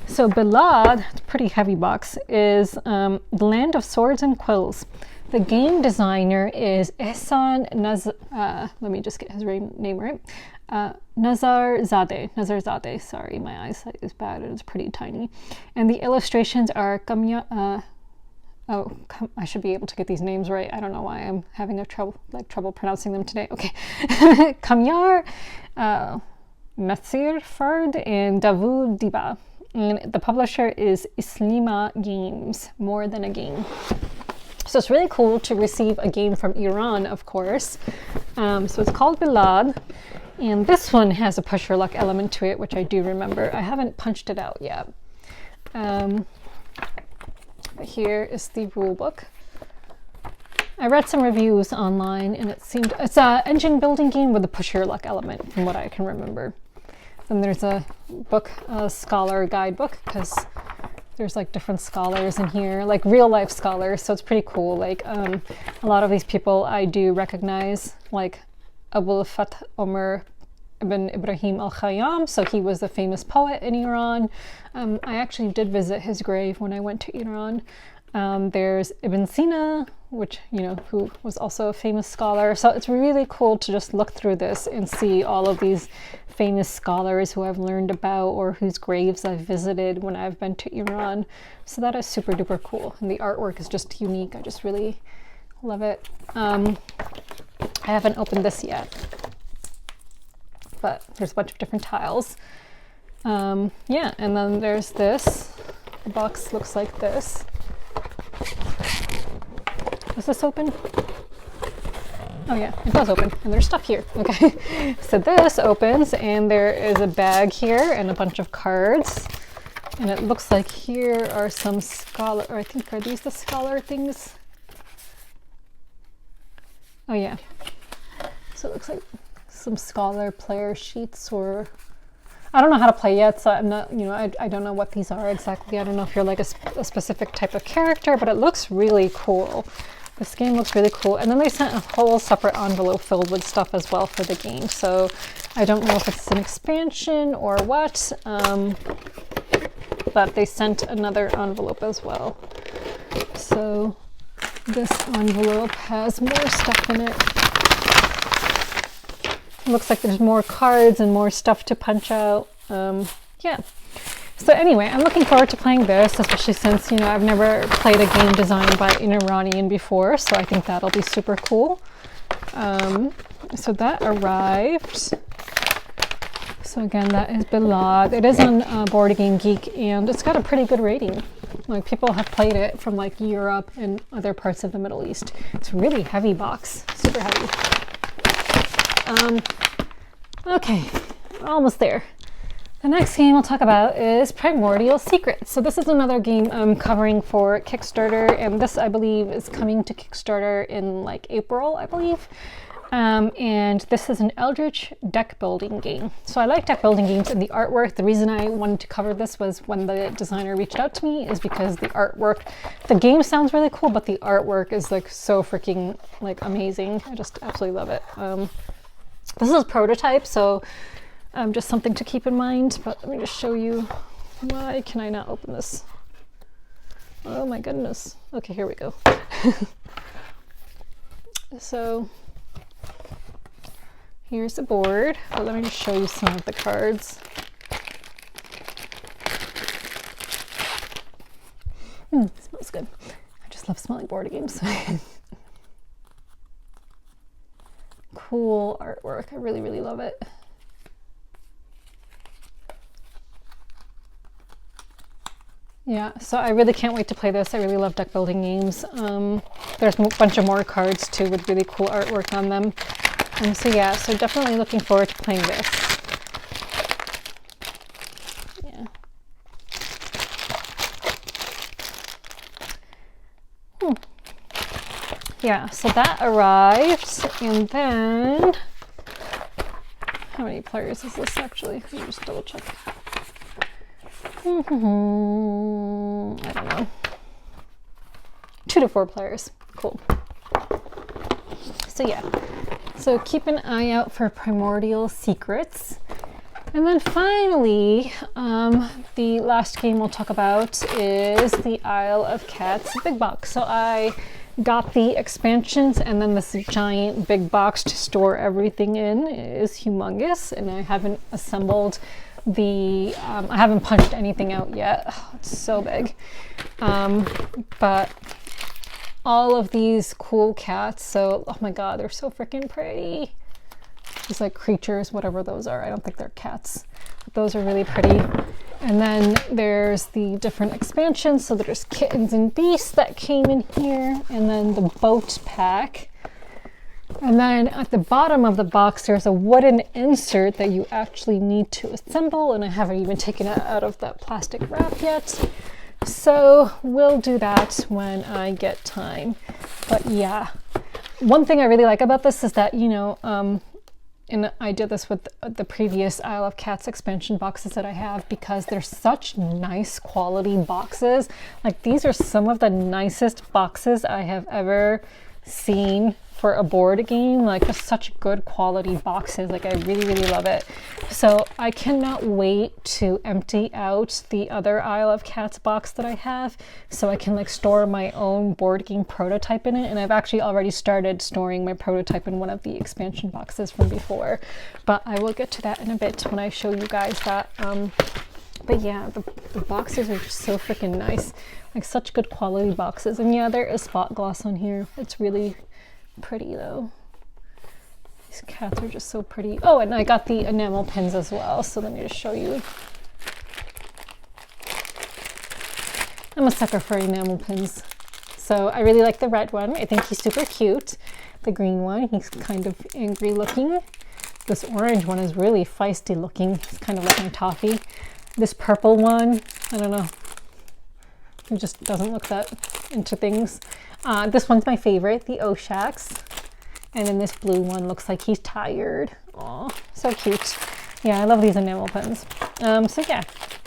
So Belaad, it's a pretty heavy box, is the Land of Swords and Quills. The game designer is Ehsan let me just get his name right. Nazarzadeh, sorry, my eyesight is bad, it's pretty tiny. And the illustrations are I should be able to get these names right. I don't know why I'm having trouble pronouncing them today. Okay. Kamyar, Nasir Fard, and Davud Diba. And the publisher is Islima Games, More Than a Game. So it's really cool to receive a game from Iran, of course. So it's called Belaad. And this one has a push your luck element to it, which I do remember. I haven't punched it out yet. But here is the rule book. I read some reviews online, and it seemed it's an engine building game with a push your luck element, from what I can remember. Then there's a book, a scholar guidebook, because there's like different scholars in here, like real life scholars. So it's pretty cool. Like a lot of these people I do recognize, like Abul Fath Omar ibn Ibrahim al-Khayyam. So he was a famous poet in Iran. I actually did visit his grave when I went to Iran. There's Ibn Sina, which, you know, who was also a famous scholar. So it's really cool to just look through this and see all of these famous scholars who I've learned about or whose graves I've visited when I've been to Iran. So that is super duper cool. And the artwork is just unique. I just really love it. I haven't opened this yet, but there's a bunch of different tiles. Yeah, and then there's this. The box looks like this. Does this open? Oh yeah, it does open, and there's stuff here. Okay, so this opens, and there is a bag here and a bunch of cards. And it looks like here are some scholar, or I think, are these the scholar things? Oh yeah. So it looks like some scholar player sheets, or I don't know how to play yet, so I'm not, you know, I don't know what these are exactly. I don't know if you're like a specific type of character, but it looks really cool. This game looks really cool. And then they sent a whole separate envelope filled with stuff as well for the game. So I don't know if it's an expansion or what. but they sent another envelope as well. So this envelope has more stuff in it. Looks like there's more cards and more stuff to punch out. Yeah. So anyway, I'm looking forward to playing this, especially since, you know, I've never played a game designed by an Iranian before, so I think that'll be super cool. So that arrived. So again, that is Belaad. It is on Board Game Geek, and it's got a pretty good rating. Like, people have played it from like Europe and other parts of the Middle East. It's a really heavy box, super heavy. Okay, almost there. The next game I'll talk about is Primordial Secrets. So this is another game I'm covering for Kickstarter, and this, I believe, is coming to Kickstarter in like April, I believe. And this is an Eldritch deck building game. So I like deck building games and the artwork. The reason I wanted to cover this was when the designer reached out to me is because the artwork, the game sounds really cool, but the artwork is like so freaking like amazing. I just absolutely love it. This is a prototype, so just something to keep in mind, but let me just show you. Why can I not open this? Oh my goodness. Okay, here we go. So here's the board, but let me just show you some of the cards. It smells good. I just love smelling board games. Cool artwork. I really, really love it. Yeah, so I really can't wait to play this. I really love deck building games. There's a bunch of more cards too with really cool artwork on them. So yeah, so definitely looking forward to playing this. Yeah. Yeah, so that arrived, and then how many players is this actually? Let me just double check. I don't know. 2 to 4 players. Cool. So yeah. So keep an eye out for Primordial Secrets. And then finally, the last game we'll talk about is the Isle of Cats big box. So I got the expansions and then this giant big box to store everything in. It is humongous, and I haven't assembled the I haven't punched anything out yet. Oh, it's so big. But all of these cool cats, so oh my god, they're so freaking pretty. Just like creatures, whatever those are. I don't think they're cats, but those are really pretty. And then there's the different expansions, so there's kittens and beasts that came in here, and then the boat pack. And then at the bottom of the box, there's a wooden insert that you actually need to assemble, and I haven't even taken it out of that plastic wrap yet. So we'll do that when I get time. But yeah, one thing I really like about this is that, you know, and I did this with the previous Isle of Cats expansion boxes that I have, because they're such nice quality boxes. Like, these are some of the nicest boxes I have ever seen for a board game. Like, just such good quality boxes. Like, I really, really love it. So I cannot wait to empty out the other Isle of Cats box that I have, so I can like store my own board game prototype in it. And I've actually already started storing my prototype in one of the expansion boxes from before, but I will get to that in a bit when I show you guys that. But yeah, the boxes are just so freaking nice. Like, such good quality boxes. And yeah, there is spot gloss on here. It's really pretty though. These cats are just so pretty. Oh, and I got the enamel pins as well, so let me just show you. I'm a sucker for enamel pins. So I really like the red one. I think he's super cute. The green one, he's kind of angry looking. This orange one is really feisty looking. It's kind of like my toffee. This purple one, I don't know. He just doesn't look that into things. This one's my favorite, the Oshaks. And then this blue one looks like he's tired. Aw, so cute. Yeah, I love these enamel pins. So yeah,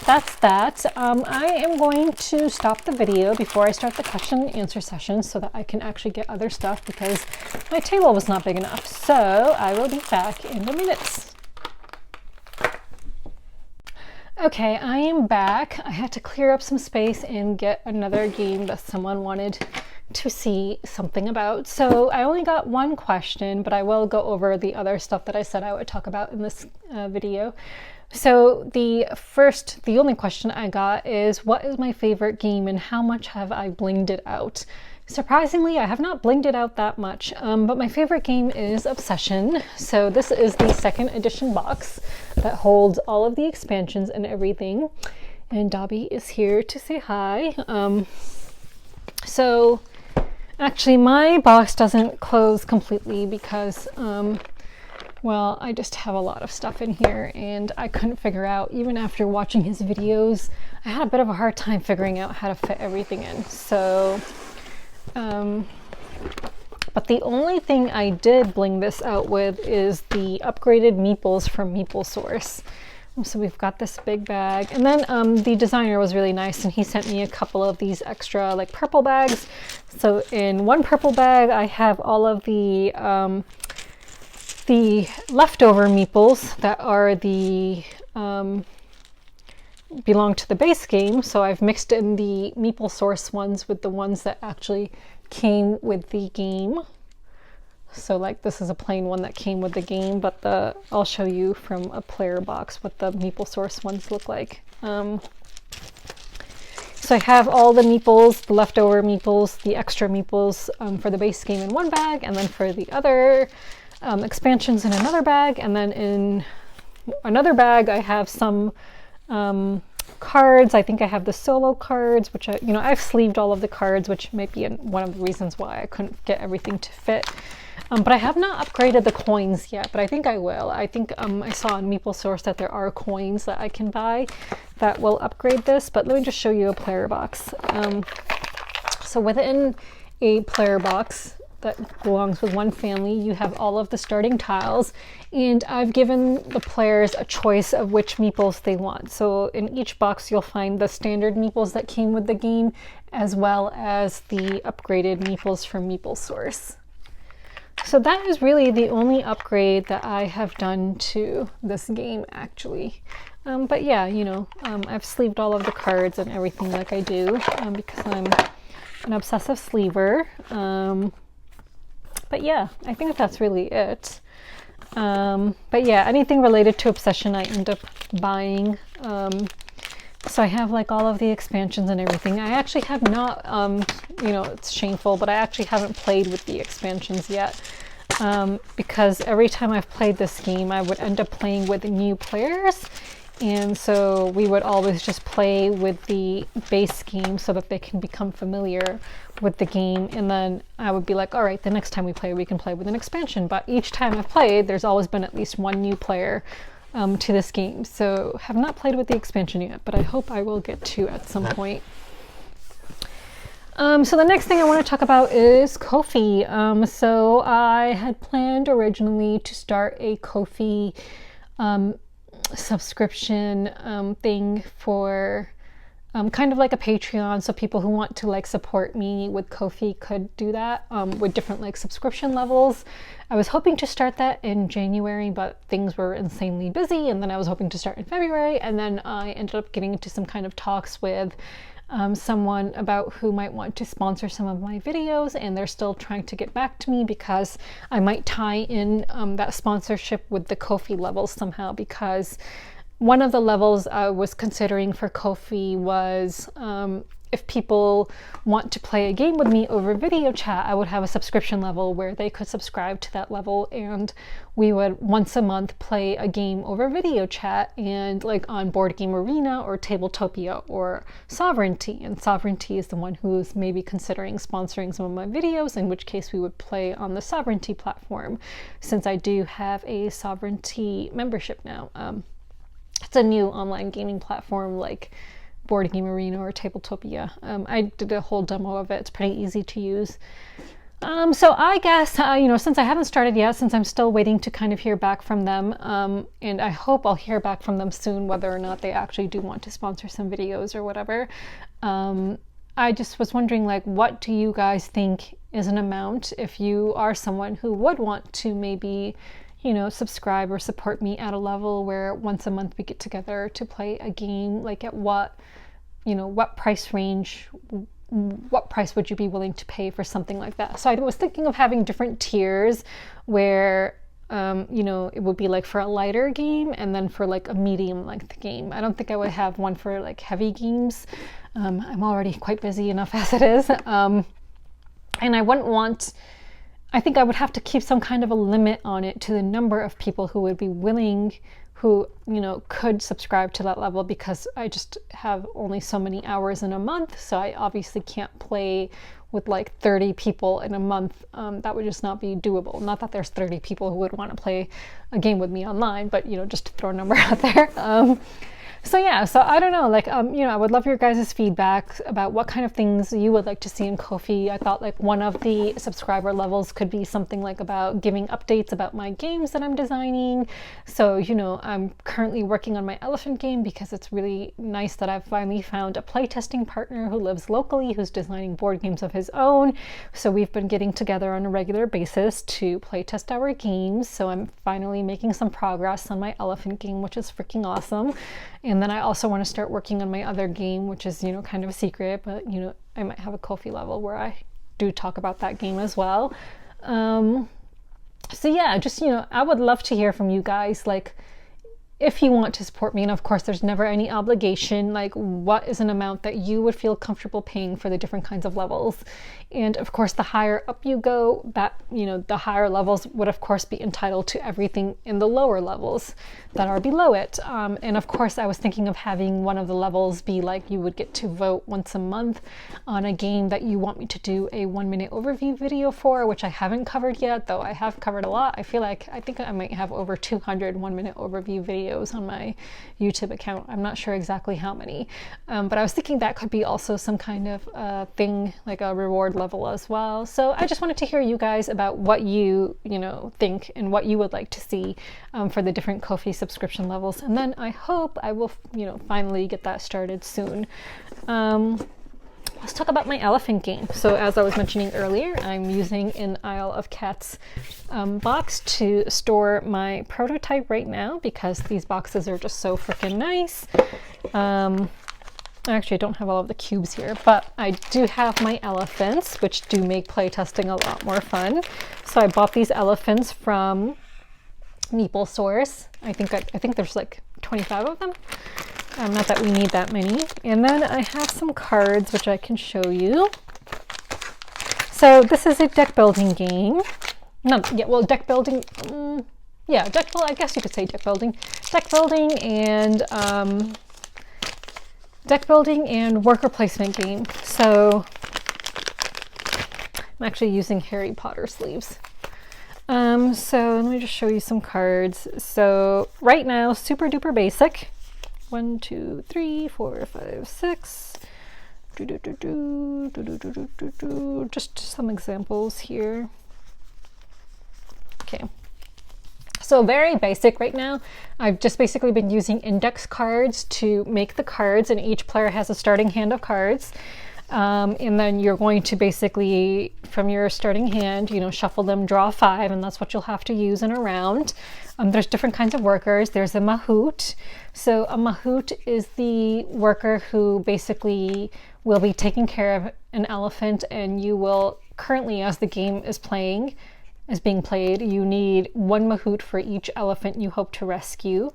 that's that. I am going to stop the video before I start the question and answer session so that I can actually get other stuff, because my table was not big enough. So I will be back in a minute. Okay, I am back. I had to clear up some space and get another game that someone wanted to see something about. So I only got one question, but I will go over the other stuff that I said I would talk about in this video. So the only question I got is, what is my favorite game and how much have I blinged it out? Surprisingly, I have not blinged it out that much, but my favorite game is Obsession. So this is the 2nd edition box that holds all of the expansions and everything. And Dobby is here to say hi. So actually my box doesn't close completely because, well, I just have a lot of stuff in here and I couldn't figure out, even after watching his videos, I had a bit of a hard time figuring out how to fit everything in. So but the only thing I did bling this out with is the upgraded meeples from MeepleSource. So we've got this big bag, and then the designer was really nice and he sent me a couple of these extra like purple bags. So in one purple bag I have all of the leftover meeples that are the belong to the base game. So I've mixed in the MeepleSource ones with the ones that actually came with the game. So like this is a plain one that came with the game, but I'll show you from a player box what the MeepleSource ones look like. So I have all the meeples, the leftover meeples, the extra meeples for the base game in one bag, and then for the other expansions in another bag, and then in another bag I have some cards. I think I have the solo cards, which I've sleeved all of the cards, which might be one of the reasons why I couldn't get everything to fit. But I have not upgraded the coins yet, but I think I will. I think I saw on MeepleSource that there are coins that I can buy that will upgrade this, but let me just show you a player box. So within a player box that belongs with one family, you have all of the starting tiles, and I've given the players a choice of which meeples they want. So in each box you'll find the standard meeples that came with the game, as well as the upgraded meeples from MeepleSource. So that is really the only upgrade that I have done to this game, actually. But yeah, I've sleeved all of the cards and everything like I do because I'm an obsessive sleever. But yeah, I think that's really it. But yeah, anything related to Obsession I end up buying. So I have like all of the expansions and everything. I actually have not, it's shameful, but I actually haven't played with the expansions yet. Because every time I've played this game, I would end up playing with new players. And so we would always just play with the base game so that they can become familiar with the game. And then I would be like, all right, the next time we play, we can play with an expansion. But each time I've played, there's always been at least one new player to this game. So have not played with the expansion yet, but I hope I will get to at some point. So the next thing I want to talk about is Kofi. So I had planned originally to start a Kofi subscription thing for kind of like a Patreon, so people who want to like support me with Kofi could do that with different like subscription levels. I was hoping to start that in January, but things were insanely busy, and then I was hoping to start in February, and then I ended up getting into some kind of talks with someone about who might want to sponsor some of my videos, and they're still trying to get back to me because I might tie in that sponsorship with the Kofi levels somehow, because one of the levels I was considering for Kofi was if people want to play a game with me over video chat, I would have a subscription level where they could subscribe to that level, and we would once a month play a game over video chat, and like on Board Game Arena or Tabletopia or Sovereignty. And Sovereignty is the one who's maybe considering sponsoring some of my videos, in which case we would play on the Sovereignty platform, since I do have a Sovereignty membership now. It's a new online gaming platform like Board Game Arena or Tabletopia. I did a whole demo of it. It's pretty easy to use. So I guess, since I haven't started yet, since I'm still waiting to kind of hear back from them, and I hope I'll hear back from them soon, whether or not they actually do want to sponsor some videos or whatever. I just was wondering, like, what do you guys think is an amount if you are someone who would want to maybe, you know, subscribe or support me at a level where once a month we get together to play a game, like at what, you know, what price range, what price would you be willing to pay for something like that? So I was thinking of having different tiers where, you know, it would be like for a lighter game and then for like a medium length game. I don't think I would have one for like heavy games. I'm already quite busy enough as it is. And I wouldn't want, I think I would have to keep some kind of a limit on it to the number of people who would be willing, who, you know, could subscribe to that level, because I just have only so many hours in a month. So I obviously can't play with like 30 people in a month. That would just not be doable. Not that there's 30 people who would want to play a game with me online, but, you know, just to throw a number out there. So yeah, so I don't know, like, you know, I would love your guys' feedback about what kind of things you would like to see in Kofi. I thought like one of the subscriber levels could be something like about giving updates about my games that I'm designing. So, you know, I'm currently working on my elephant game because it's really nice that I've finally found a playtesting partner who lives locally, who's designing board games of his own. So we've been getting together on a regular basis to playtest our games. So I'm finally making some progress on my elephant game, which is freaking awesome. And then I also want to start working on my other game, which is, you know, kind of a secret, but, you know, I might have a Kofi level where I do talk about that game as well. So yeah, just, you know, I would love to hear from you guys, like, if you want to support me. And of course, there's never any obligation, like what is an amount that you would feel comfortable paying for the different kinds of levels. And of course, the higher up you go, that, you know, the higher levels would of course be entitled to everything in the lower levels that are below it. And of course, I was thinking of having one of the levels be like you would get to vote once a month on a game that you want me to do a 1-minute overview video for, which I haven't covered yet, though I have covered a lot. I feel like, I think I might have over 200 1-minute overview videos on my YouTube account. I'm not sure exactly how many, but I was thinking that could be also some kind of thing, like a reward level as well. So I just wanted to hear you guys about what you know, think and what you would like to see for the different Kofi subscription levels. And then I hope I will, you know, finally get that started soon. Let's talk about my elephant game. So as I was mentioning earlier, I'm using an Isle of Cats box to store my prototype right now because these boxes are just so freaking nice. Actually, I don't have all of the cubes here, but I do have my elephants, which do make playtesting a lot more fun. So I bought these elephants from Meeple Source. I think there's like 25 of them. Not that we need that many. And then I have some cards which I can show you. So this is a deck building game. No, yeah, well, deck building. Yeah, I guess you could say deck building. Deck building and worker placement game. So I'm actually using Harry Potter sleeves. So let me just show you some cards. So right now, super duper basic. 1, 2, 3, 4, 5, 6. Just some examples here. Okay. So very basic right now. I've just basically been using index cards to make the cards, and each player has a starting hand of cards. And then you're going to basically, from your starting hand, you know, shuffle them, draw 5, and that's what you'll have to use in a round. There's different kinds of workers. There's a mahout. So a mahout is the worker who basically will be taking care of an elephant, and you will currently, as the game is being played, you need 1 mahout for each elephant you hope to rescue.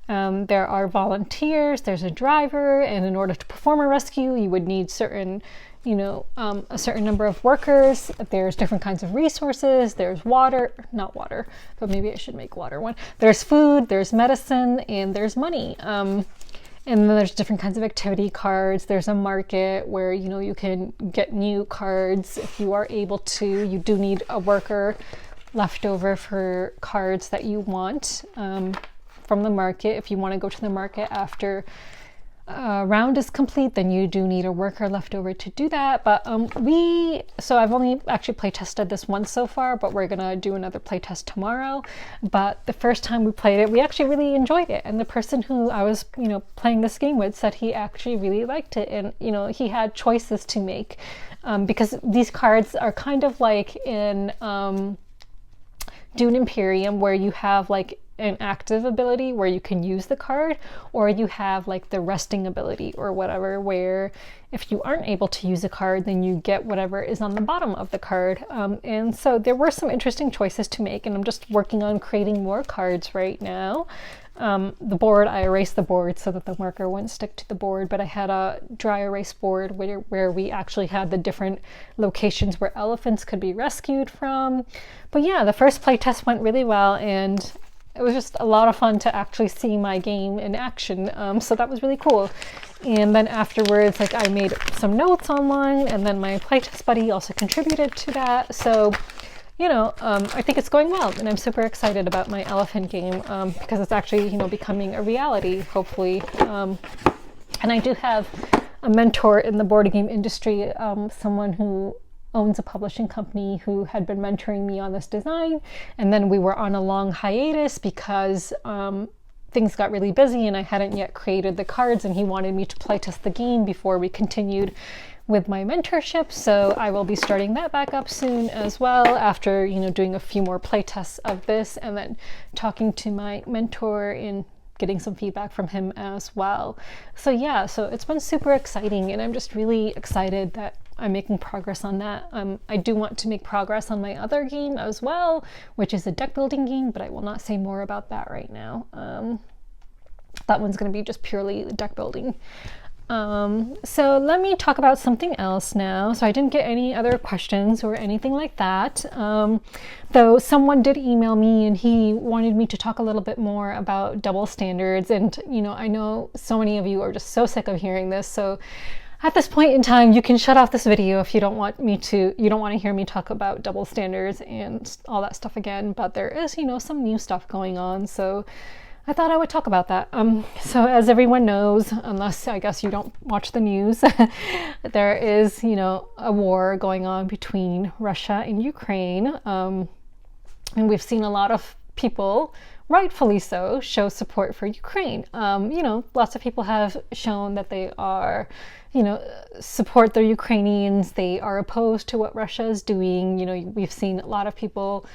There are volunteers, there's a driver, and in order to perform a rescue, you would need certain, you know, a certain number of workers. There's different kinds of resources. There's water, not water, but maybe I should make water one. There's food, there's medicine, and there's money. And then there's different kinds of activity cards. There's a market where, you know, you can get new cards if you are able to. You do need a worker left over for cards that you want. From the market. If you want to go to the market after a round is complete, then you do need a worker left over to do that. But so I've only actually play tested this once so far, but we're gonna do another play test tomorrow. But the first time we played it, we actually really enjoyed it, and the person who I was, you know, playing this game with said he actually really liked it, and, you know, he had choices to make because these cards are kind of like in Dune Imperium, where you have like an active ability where you can use the card, or you have like the resting ability or whatever, where if you aren't able to use a card, then you get whatever is on the bottom of the card. And so there were some interesting choices to make, and I'm just working on creating more cards right now. The board, I erased the board so that the marker wouldn't stick to the board, but I had a dry erase board where we actually had the different locations where elephants could be rescued from. But yeah, the first playtest went really well, and it was just a lot of fun to actually see my game in action. So that was really cool. And then afterwards, like, I made some notes online, and then my playtest buddy also contributed to that. So, you know, I think it's going well, and I'm super excited about my elephant game because it's actually, you know, becoming a reality, hopefully. And I do have a mentor in the board game industry, someone who owns a publishing company who had been mentoring me on this design, and then we were on a long hiatus because things got really busy and I hadn't yet created the cards, and he wanted me to playtest the game before we continued with my mentorship. So I will be starting that back up soon as well, after, you know, doing a few more playtests of this and then talking to my mentor and getting some feedback from him as well. So yeah, so it's been super exciting, and I'm just really excited that I'm making progress on that. I do want to make progress on my other game as well, which is a deck building game, but I will not say more about that right now. That one's going to be just purely deck building. So let me talk about something else now. So I didn't get any other questions or anything like that. Though someone did email me and he wanted me to talk a little bit more about double standards. And, you know, I know so many of you are just so sick of hearing this. So at this point in time, you can shut off this video if you don't want to hear me talk about double standards and all that stuff again. But there is, you know, some new stuff going on. So I thought I would talk about that. So as everyone knows, unless I guess you don't watch the news, there is, you know, a war going on between Russia and Ukraine. And we've seen a lot of people, rightfully so, show support for Ukraine. You know, lots of people have shown that they are, you know, support the Ukrainians. They are opposed to what Russia is doing. You know, we've seen a lot of people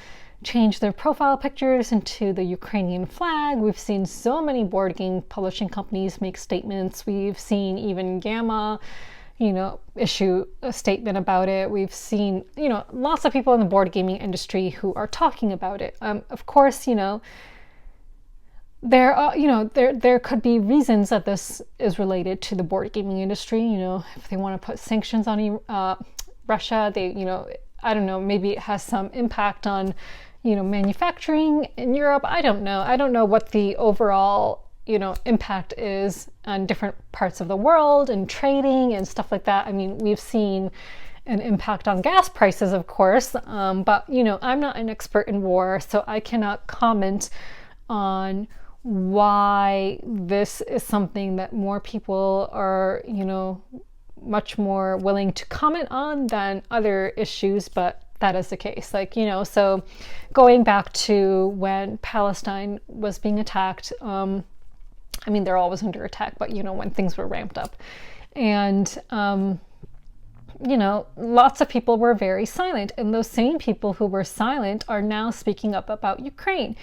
change their profile pictures into the Ukrainian flag. We've seen so many board game publishing companies make statements. We've seen even Gamma, you know, issue a statement about it. We've seen, you know, lots of people in the board gaming industry who are talking about it. Of course, you know, there could be reasons that this is related to the board gaming industry. You know, if they want to put sanctions on Russia, they, you know, I don't know, maybe it has some impact on, you know, manufacturing in Europe. I don't know. I don't know what the overall, you know, impact is on different parts of the world and trading and stuff like that. I mean, we've seen an impact on gas prices, of course, but, you know, I'm not an expert in war, so I cannot comment on why this is something that more people are, you know, much more willing to comment on than other issues, but that is the case. Like, you know, so going back to when Palestine was being attacked, I mean, they're always under attack, but, you know, when things were ramped up, and, you know, lots of people were very silent, and those same people who were silent are now speaking up about Ukraine.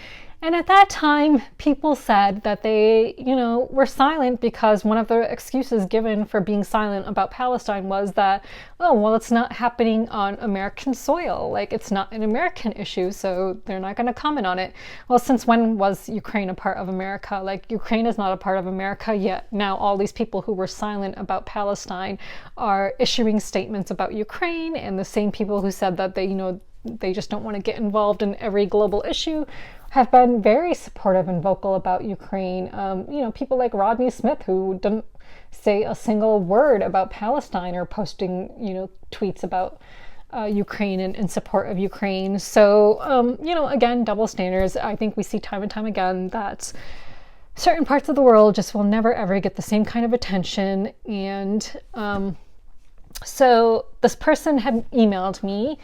And at that time, people said that they, you know, were silent because one of the excuses given for being silent about Palestine was that, oh, well, it's not happening on American soil. Like, it's not an American issue, so they're not going to comment on it. Well, since when was Ukraine a part of America? Like, Ukraine is not a part of America yet. Now, all these people who were silent about Palestine are issuing statements about Ukraine, and the same people who said that they, you know, they just don't want to get involved in every global issue have been very supportive and vocal about Ukraine. You know, people like Rodney Smith, who didn't say a single word about Palestine or posting, you know, tweets about Ukraine and in support of Ukraine. So, you know, again, double standards. I think we see time and time again that certain parts of the world just will never ever get the same kind of attention. And so this person had emailed me,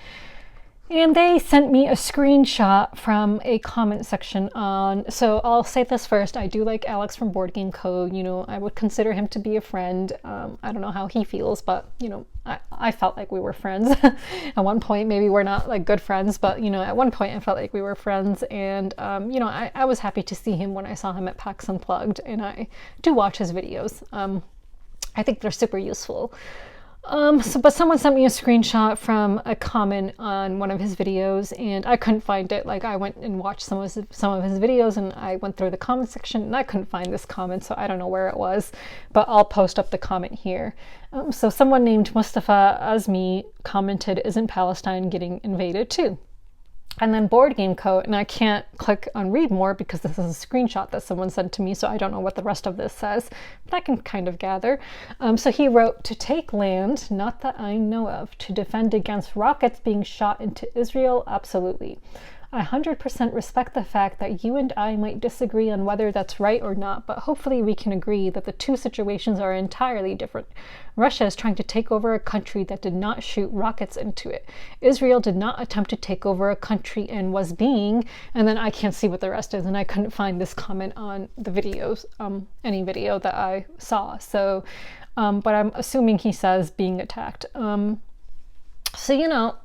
And they sent me a screenshot from a comment section on, so I'll say this first, I do like Alex from Board Game Code, you know, I would consider him to be a friend. I don't know how he feels, but, you know, I felt like we were friends. At one point, maybe we're not like good friends, but, you know, at one point I felt like we were friends. And, you know, I was happy to see him when I saw him at PAX Unplugged, and I do watch his videos. I think they're super useful. But someone sent me a screenshot from a comment on one of his videos, and I couldn't find it. Like, I went and watched some of his videos, and I went through the comment section, and I couldn't find this comment, so I don't know where it was, but I'll post up the comment here. So someone named Mustafa Azmi commented, "Isn't Palestine getting invaded too?" And then Board Game Code, and I can't click on read more because this is a screenshot that someone sent to me, so I don't know what the rest of this says, but I can kind of gather. So he wrote, "To take land, not that I know of, to defend against rockets being shot into Israel, absolutely. I 100% respect the fact that you and I might disagree on whether that's right or not, but hopefully we can agree that the two situations are entirely different. Russia is trying to take over a country that did not shoot rockets into it. Israel did not attempt to take over a country and was being," and then I can't see what the rest is, and I couldn't find this comment on the videos, any video that I saw. So, but I'm assuming he says being attacked. So, you know,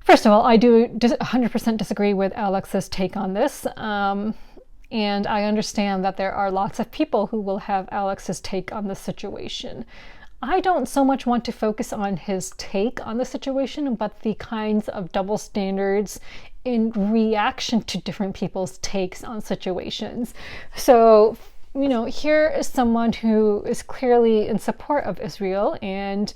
first of all, I do 100% disagree with Alex's take on this. And I understand that there are lots of people who will have Alex's take on the situation. I don't so much want to focus on his take on the situation, but the kinds of double standards in reaction to different people's takes on situations. So, you know, here is someone who is clearly in support of Israel, and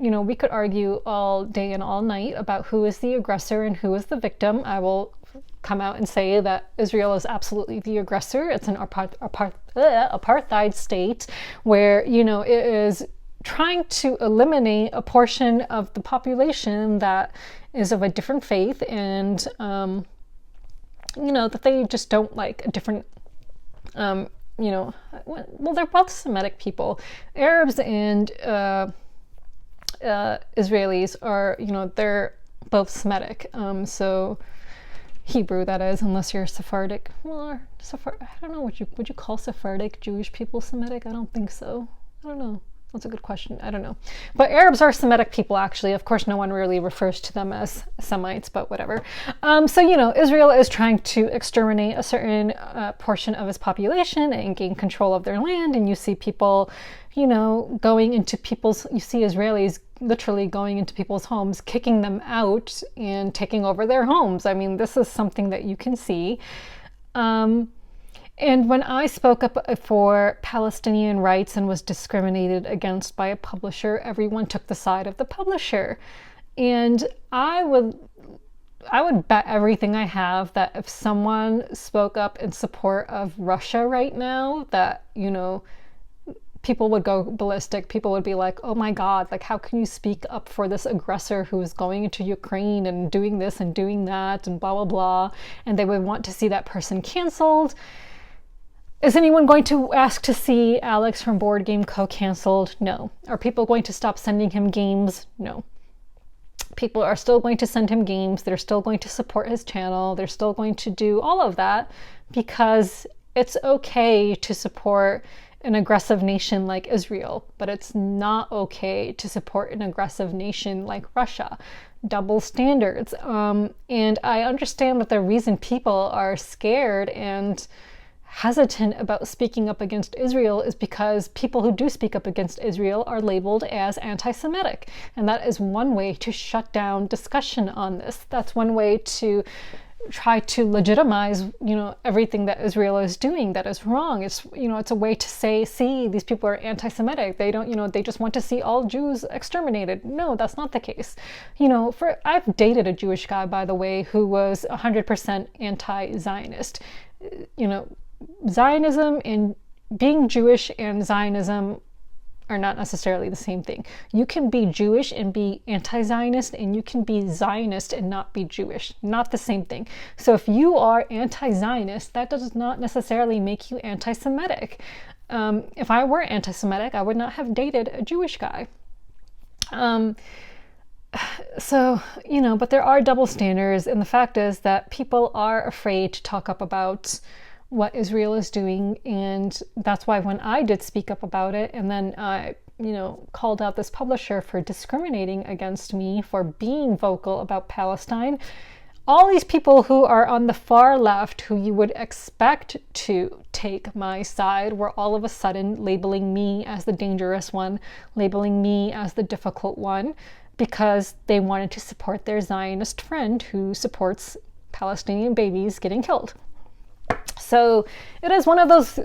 you know, we could argue all day and all night about who is the aggressor and who is the victim. I will come out and say that Israel is absolutely the aggressor. It's an apartheid state where, you know, it is trying to eliminate a portion of the population that is of a different faith, and, you know, that they just don't like a different, you know, well, they're both Semitic people. Arabs and Israelis are, you know, they're both Semitic. So Hebrew, that is, unless you're Sephardic. Well, I don't know, would you call Sephardic Jewish people Semitic? I don't think so. I don't know. That's a good question. I don't know. But Arabs are Semitic people, actually. Of course, no one really refers to them as Semites, but whatever. So, you know, Israel is trying to exterminate a certain portion of its population and gain control of their land. And you see people, you know, you see Israelis literally going into people's homes, kicking them out and taking over their homes. I mean, this is something that you can see. And when I spoke up for Palestinian rights and was discriminated against by a publisher, everyone took the side of the publisher. And I would bet everything I have that if someone spoke up in support of Russia right now, that, you know, people would go ballistic. People would be like, "Oh my God, like, how can you speak up for this aggressor who is going into Ukraine and doing this and doing that and blah, blah, blah." And they would want to see that person canceled. Is anyone going to ask to see Alex from Board Game Co. canceled? No. Are people going to stop sending him games? No. People are still going to send him games. They're still going to support his channel. They're still going to do all of that because it's okay to support an aggressive nation like Israel, but it's not okay to support an aggressive nation like Russia. Double standards. And I understand that the reason people are scared and hesitant about speaking up against Israel is because people who do speak up against Israel are labeled as anti-Semitic. And that is one way to shut down discussion on this. That's one way to try to legitimize, you know, everything that Israel is doing that is wrong. It's, you know, it's a way to say, see, these people are anti-Semitic. They don't, you know, they just want to see all Jews exterminated. No, that's not the case. You know, I've dated a Jewish guy, by the way, who was 100% anti-Zionist. You know, Zionism and being Jewish and Zionism are not necessarily the same thing. You can be Jewish and be anti-Zionist, and you can be Zionist and not be Jewish. Not the same thing. So if you are anti-Zionist, that does not necessarily make you anti-Semitic. If I were anti-Semitic, I would not have dated a Jewish guy. So, but there are double standards, and the fact is that people are afraid to talk up about what Israel is doing, and that's why when I did speak up about it, and then I, called out this publisher for discriminating against me for being vocal about Palestine, all these people who are on the far left, who you would expect to take my side, were all of a sudden labeling me as the dangerous one, labeling me as the difficult one, because they wanted to support their Zionist friend who supports Palestinian babies getting killed. So it is one of those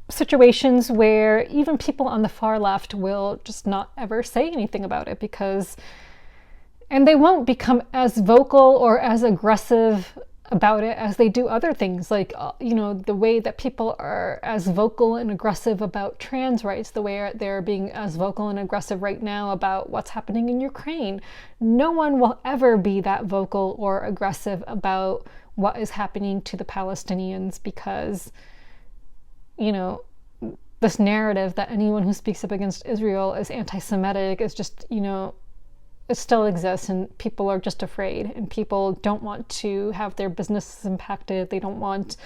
situations where even people on the far left will just not ever say anything about it, and they won't become as vocal or as aggressive about it as they do other things, like the way that people are as vocal and aggressive about trans rights, the way they're being as vocal and aggressive right now about what's happening in Ukraine. No one will ever be that vocal or aggressive about what is happening to the Palestinians, because this narrative that anyone who speaks up against Israel is anti-Semitic is just, it still exists, and people are just afraid, and people don't want to have their businesses impacted. They don't want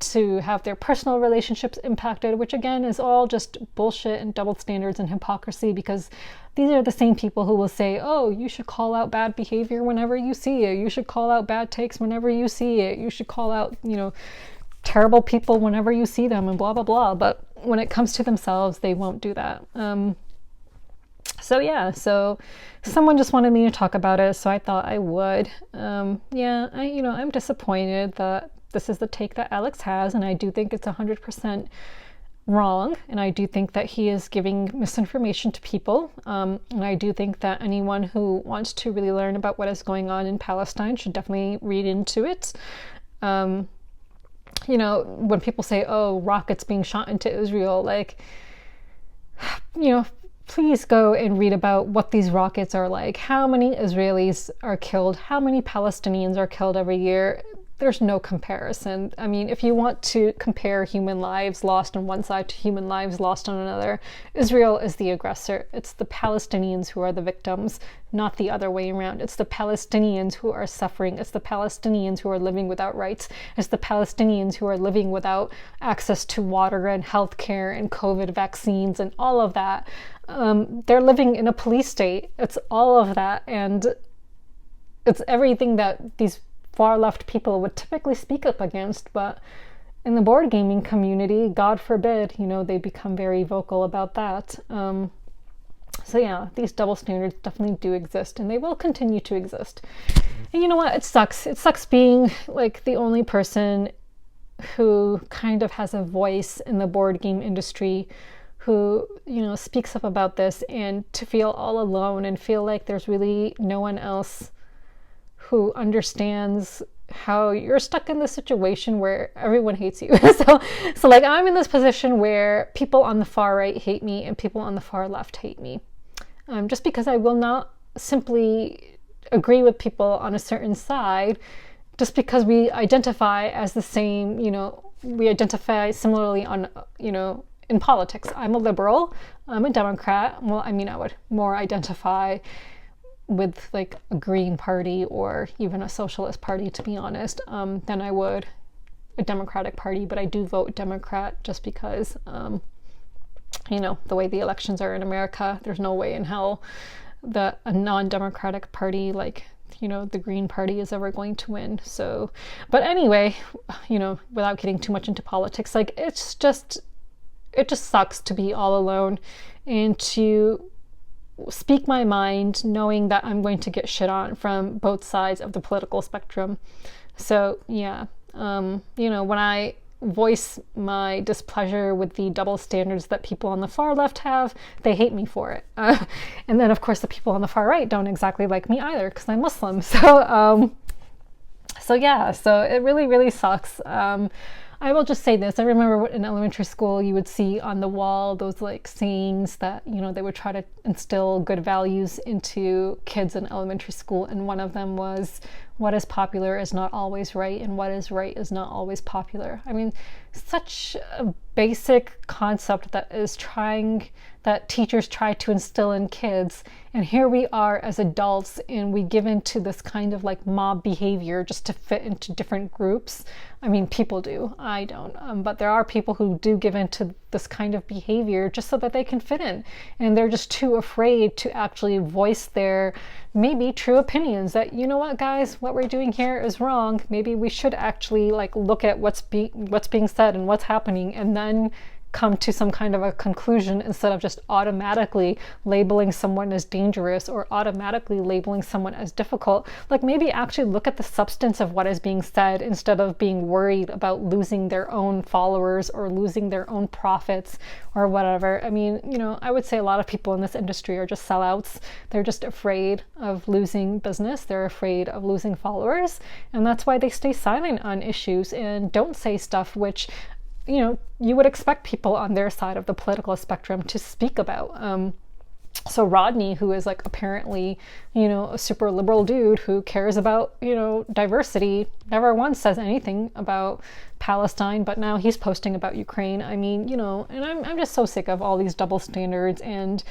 to have their personal relationships impacted, which again is all just bullshit and double standards and hypocrisy, because these are the same people who will say, oh, you should call out bad behavior whenever you see it. You should call out bad takes whenever you see it. You should call out, terrible people whenever you see them, and blah, blah, blah. But when it comes to themselves, they won't do that. So someone just wanted me to talk about it, so I thought I would. I'm disappointed that this is the take that Alex has, and I do think it's 100% wrong, and I do think that he is giving misinformation to people, and I do think that anyone who wants to really learn about what is going on in Palestine should definitely read into it. When people say, oh, rockets being shot into Israel, please go and read about what these rockets are like. How many Israelis are killed? How many Palestinians are killed every year? There's no comparison. I mean, if you want to compare human lives lost on one side to human lives lost on another, Israel is the aggressor. It's the Palestinians who are the victims, not the other way around. It's the Palestinians who are suffering. It's the Palestinians who are living without rights. It's the Palestinians who are living without access to water and healthcare and COVID vaccines and all of that. They're living in a police state. It's all of that, and it's everything that these far left people would typically speak up against. But in the board gaming community, God forbid, they become very vocal about that. These double standards definitely do exist, and they will continue to exist. And you know what? It sucks. It sucks being the only person who kind of has a voice in the board game industry, who, speaks up about this, and to feel all alone and feel like there's really no one else who understands how you're stuck in this situation where everyone hates you. so I'm in this position where people on the far right hate me and people on the far left hate me. Just because I will not simply agree with people on a certain side, just because we identify as the same, we identify similarly on, in politics. I'm a liberal, I'm a Democrat. Well, I would more identify with a Green Party or even a Socialist Party, to be honest, than I would a Democratic Party. But I do vote Democrat just because, the way the elections are in America, there's no way in hell that a non-Democratic party the Green Party is ever going to win. So, but anyway, without getting too much into politics, it just sucks to be all alone and to speak my mind knowing that I'm going to get shit on from both sides of the political spectrum. So when I voice my displeasure with the double standards that people on the far left have, they hate me for it. And then of course the people on the far right don't exactly like me either, because I'm Muslim. So it really, really sucks. I will just say this. I remember in elementary school, you would see on the wall those sayings that, they would try to instill good values into kids in elementary school. And one of them was, what is popular is not always right, and what is right is not always popular. I mean, such a basic concept that teachers try to instill in kids, and here we are as adults and we give into this kind of like mob behavior just to fit into different groups. I mean, people do, I don't, but there are people who do give into this kind of behavior just so that they can fit in, and they're just too afraid to actually voice their maybe true opinions that, you know what guys, what we're doing here is wrong. Maybe we should actually like look at what's being said and what's happening, and then come to some kind of a conclusion instead of just automatically labeling someone as dangerous or automatically labeling someone as difficult. Like maybe actually look at the substance of what is being said instead of being worried about losing their own followers or losing their own profits or whatever. I mean, you know, I would say a lot of people in this industry are just sellouts. They're just afraid of losing business. They're afraid of losing followers. And that's why they stay silent on issues and don't say stuff which, you know, you would expect people on their side of the political spectrum to speak about. So Rodney, who is like apparently, you know, a super liberal dude who cares about, you know, diversity, never once says anything about Palestine, but now he's posting about Ukraine. I mean, you know, and I'm just so sick of all these double standards and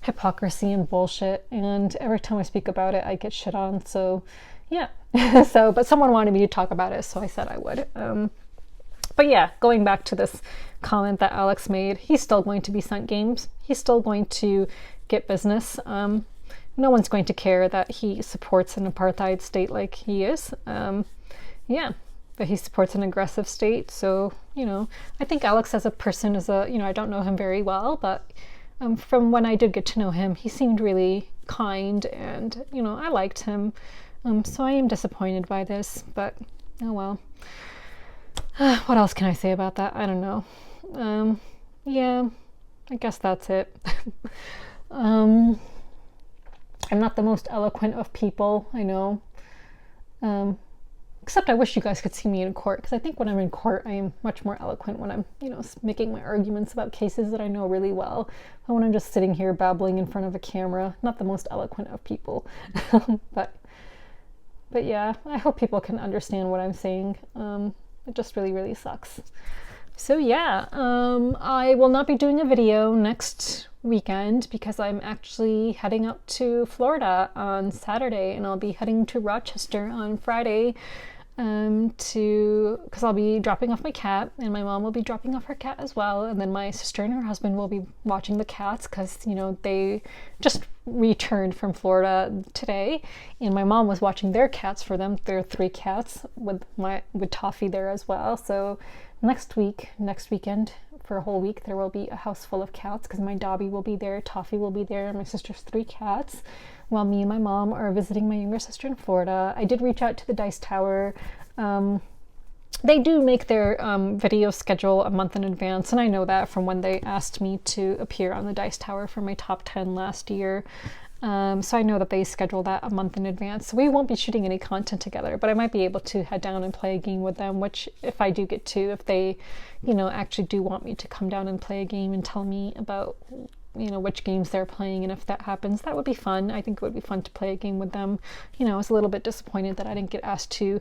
hypocrisy and bullshit. And every time I speak about it, I get shit on. So yeah. But someone wanted me to talk about it, so I said I would. But yeah, going back to this comment that Alex made, he's still going to be sent games. He's still going to get business. No one's going to care that he supports an apartheid state like he is. Yeah, but he supports an aggressive state. So, you know, I think Alex as a person is you know, I don't know him very well, but from when I did get to know him, he seemed really kind and, you know, I liked him. So I am disappointed by this, but oh well. What else can I say about that? I don't know. Yeah, I guess that's it. I'm not the most eloquent of people, I know. Except I wish you guys could see me in court, because I think when I'm in court, I am much more eloquent when I'm, you know, making my arguments about cases that I know really well. But when I'm just sitting here babbling in front of a camera, not the most eloquent of people. But yeah, I hope people can understand what I'm saying. It just really, really sucks. So yeah, I will not be doing a video next weekend because I'm actually heading up to Florida on Saturday, and I'll be heading to Rochester on Friday because I'll be dropping off my cat, and my mom will be dropping off her cat as well, and then my sister and her husband will be watching the cats because, you know, they just returned from Florida today, and my mom was watching their cats for them. There are 3 cats with Toffee there as well. So next weekend, for a whole week, there will be a house full of cats because my Dobby will be there, Toffee will be there, and my sister's 3 cats, while me and my mom are visiting my younger sister in Florida. I did reach out to the Dice Tower. They do make their video schedule a month in advance, and I know that from when they asked me to appear on the Dice Tower for my top 10 last year. So I know that they schedule that a month in advance. So we won't be shooting any content together, but I might be able to head down and play a game with them, which if I do get to, if they, you know, actually do want me to come down and play a game and tell me about, you know, which games they're playing, and if that happens, that would be fun. I think it would be fun to play a game with them. You know, I was a little bit disappointed that I didn't get asked to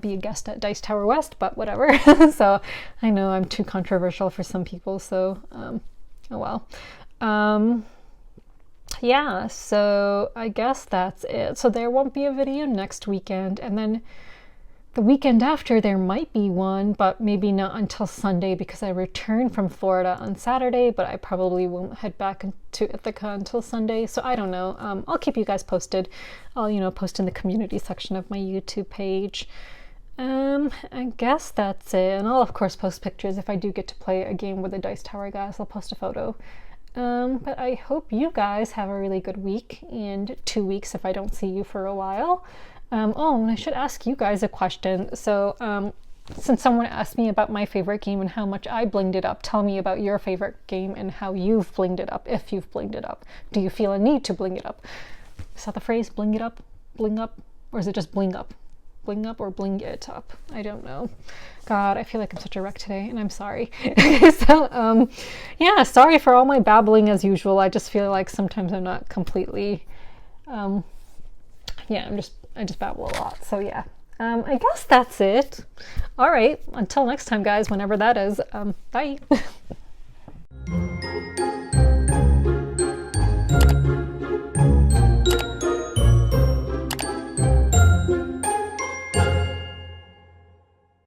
be a guest at Dice Tower West, but whatever. So I know I'm too controversial for some people, so oh well. Yeah, so I guess that's it. So there won't be a video next weekend, and then the weekend after there might be one, but maybe not until Sunday because I return from Florida on Saturday, but I probably won't head back to Ithaca until Sunday. So I don't know. I'll keep you guys posted. I'll, you know, post in the community section of my YouTube page. I guess that's it. And I'll of course post pictures if I do get to play a game with the Dice Tower guys. I'll post a photo. But I hope you guys have a really good week and 2 weeks if I don't see you for a while. Oh, and I should ask you guys a question. So, since someone asked me about my favorite game and how much I blinged it up, tell me about your favorite game and how you've blinged it up, if you've blinged it up. Do you feel a need to bling it up? Is that the phrase? Bling it up? Bling up? Or is it just bling up? Bling up or bling it up? I don't know. God, I feel like I'm such a wreck today, and I'm sorry. So, yeah, sorry for all my babbling as usual. I just feel like sometimes I'm not completely, yeah, I just babble a lot. So yeah, I guess that's it. All right, until next time, guys, whenever that is, bye.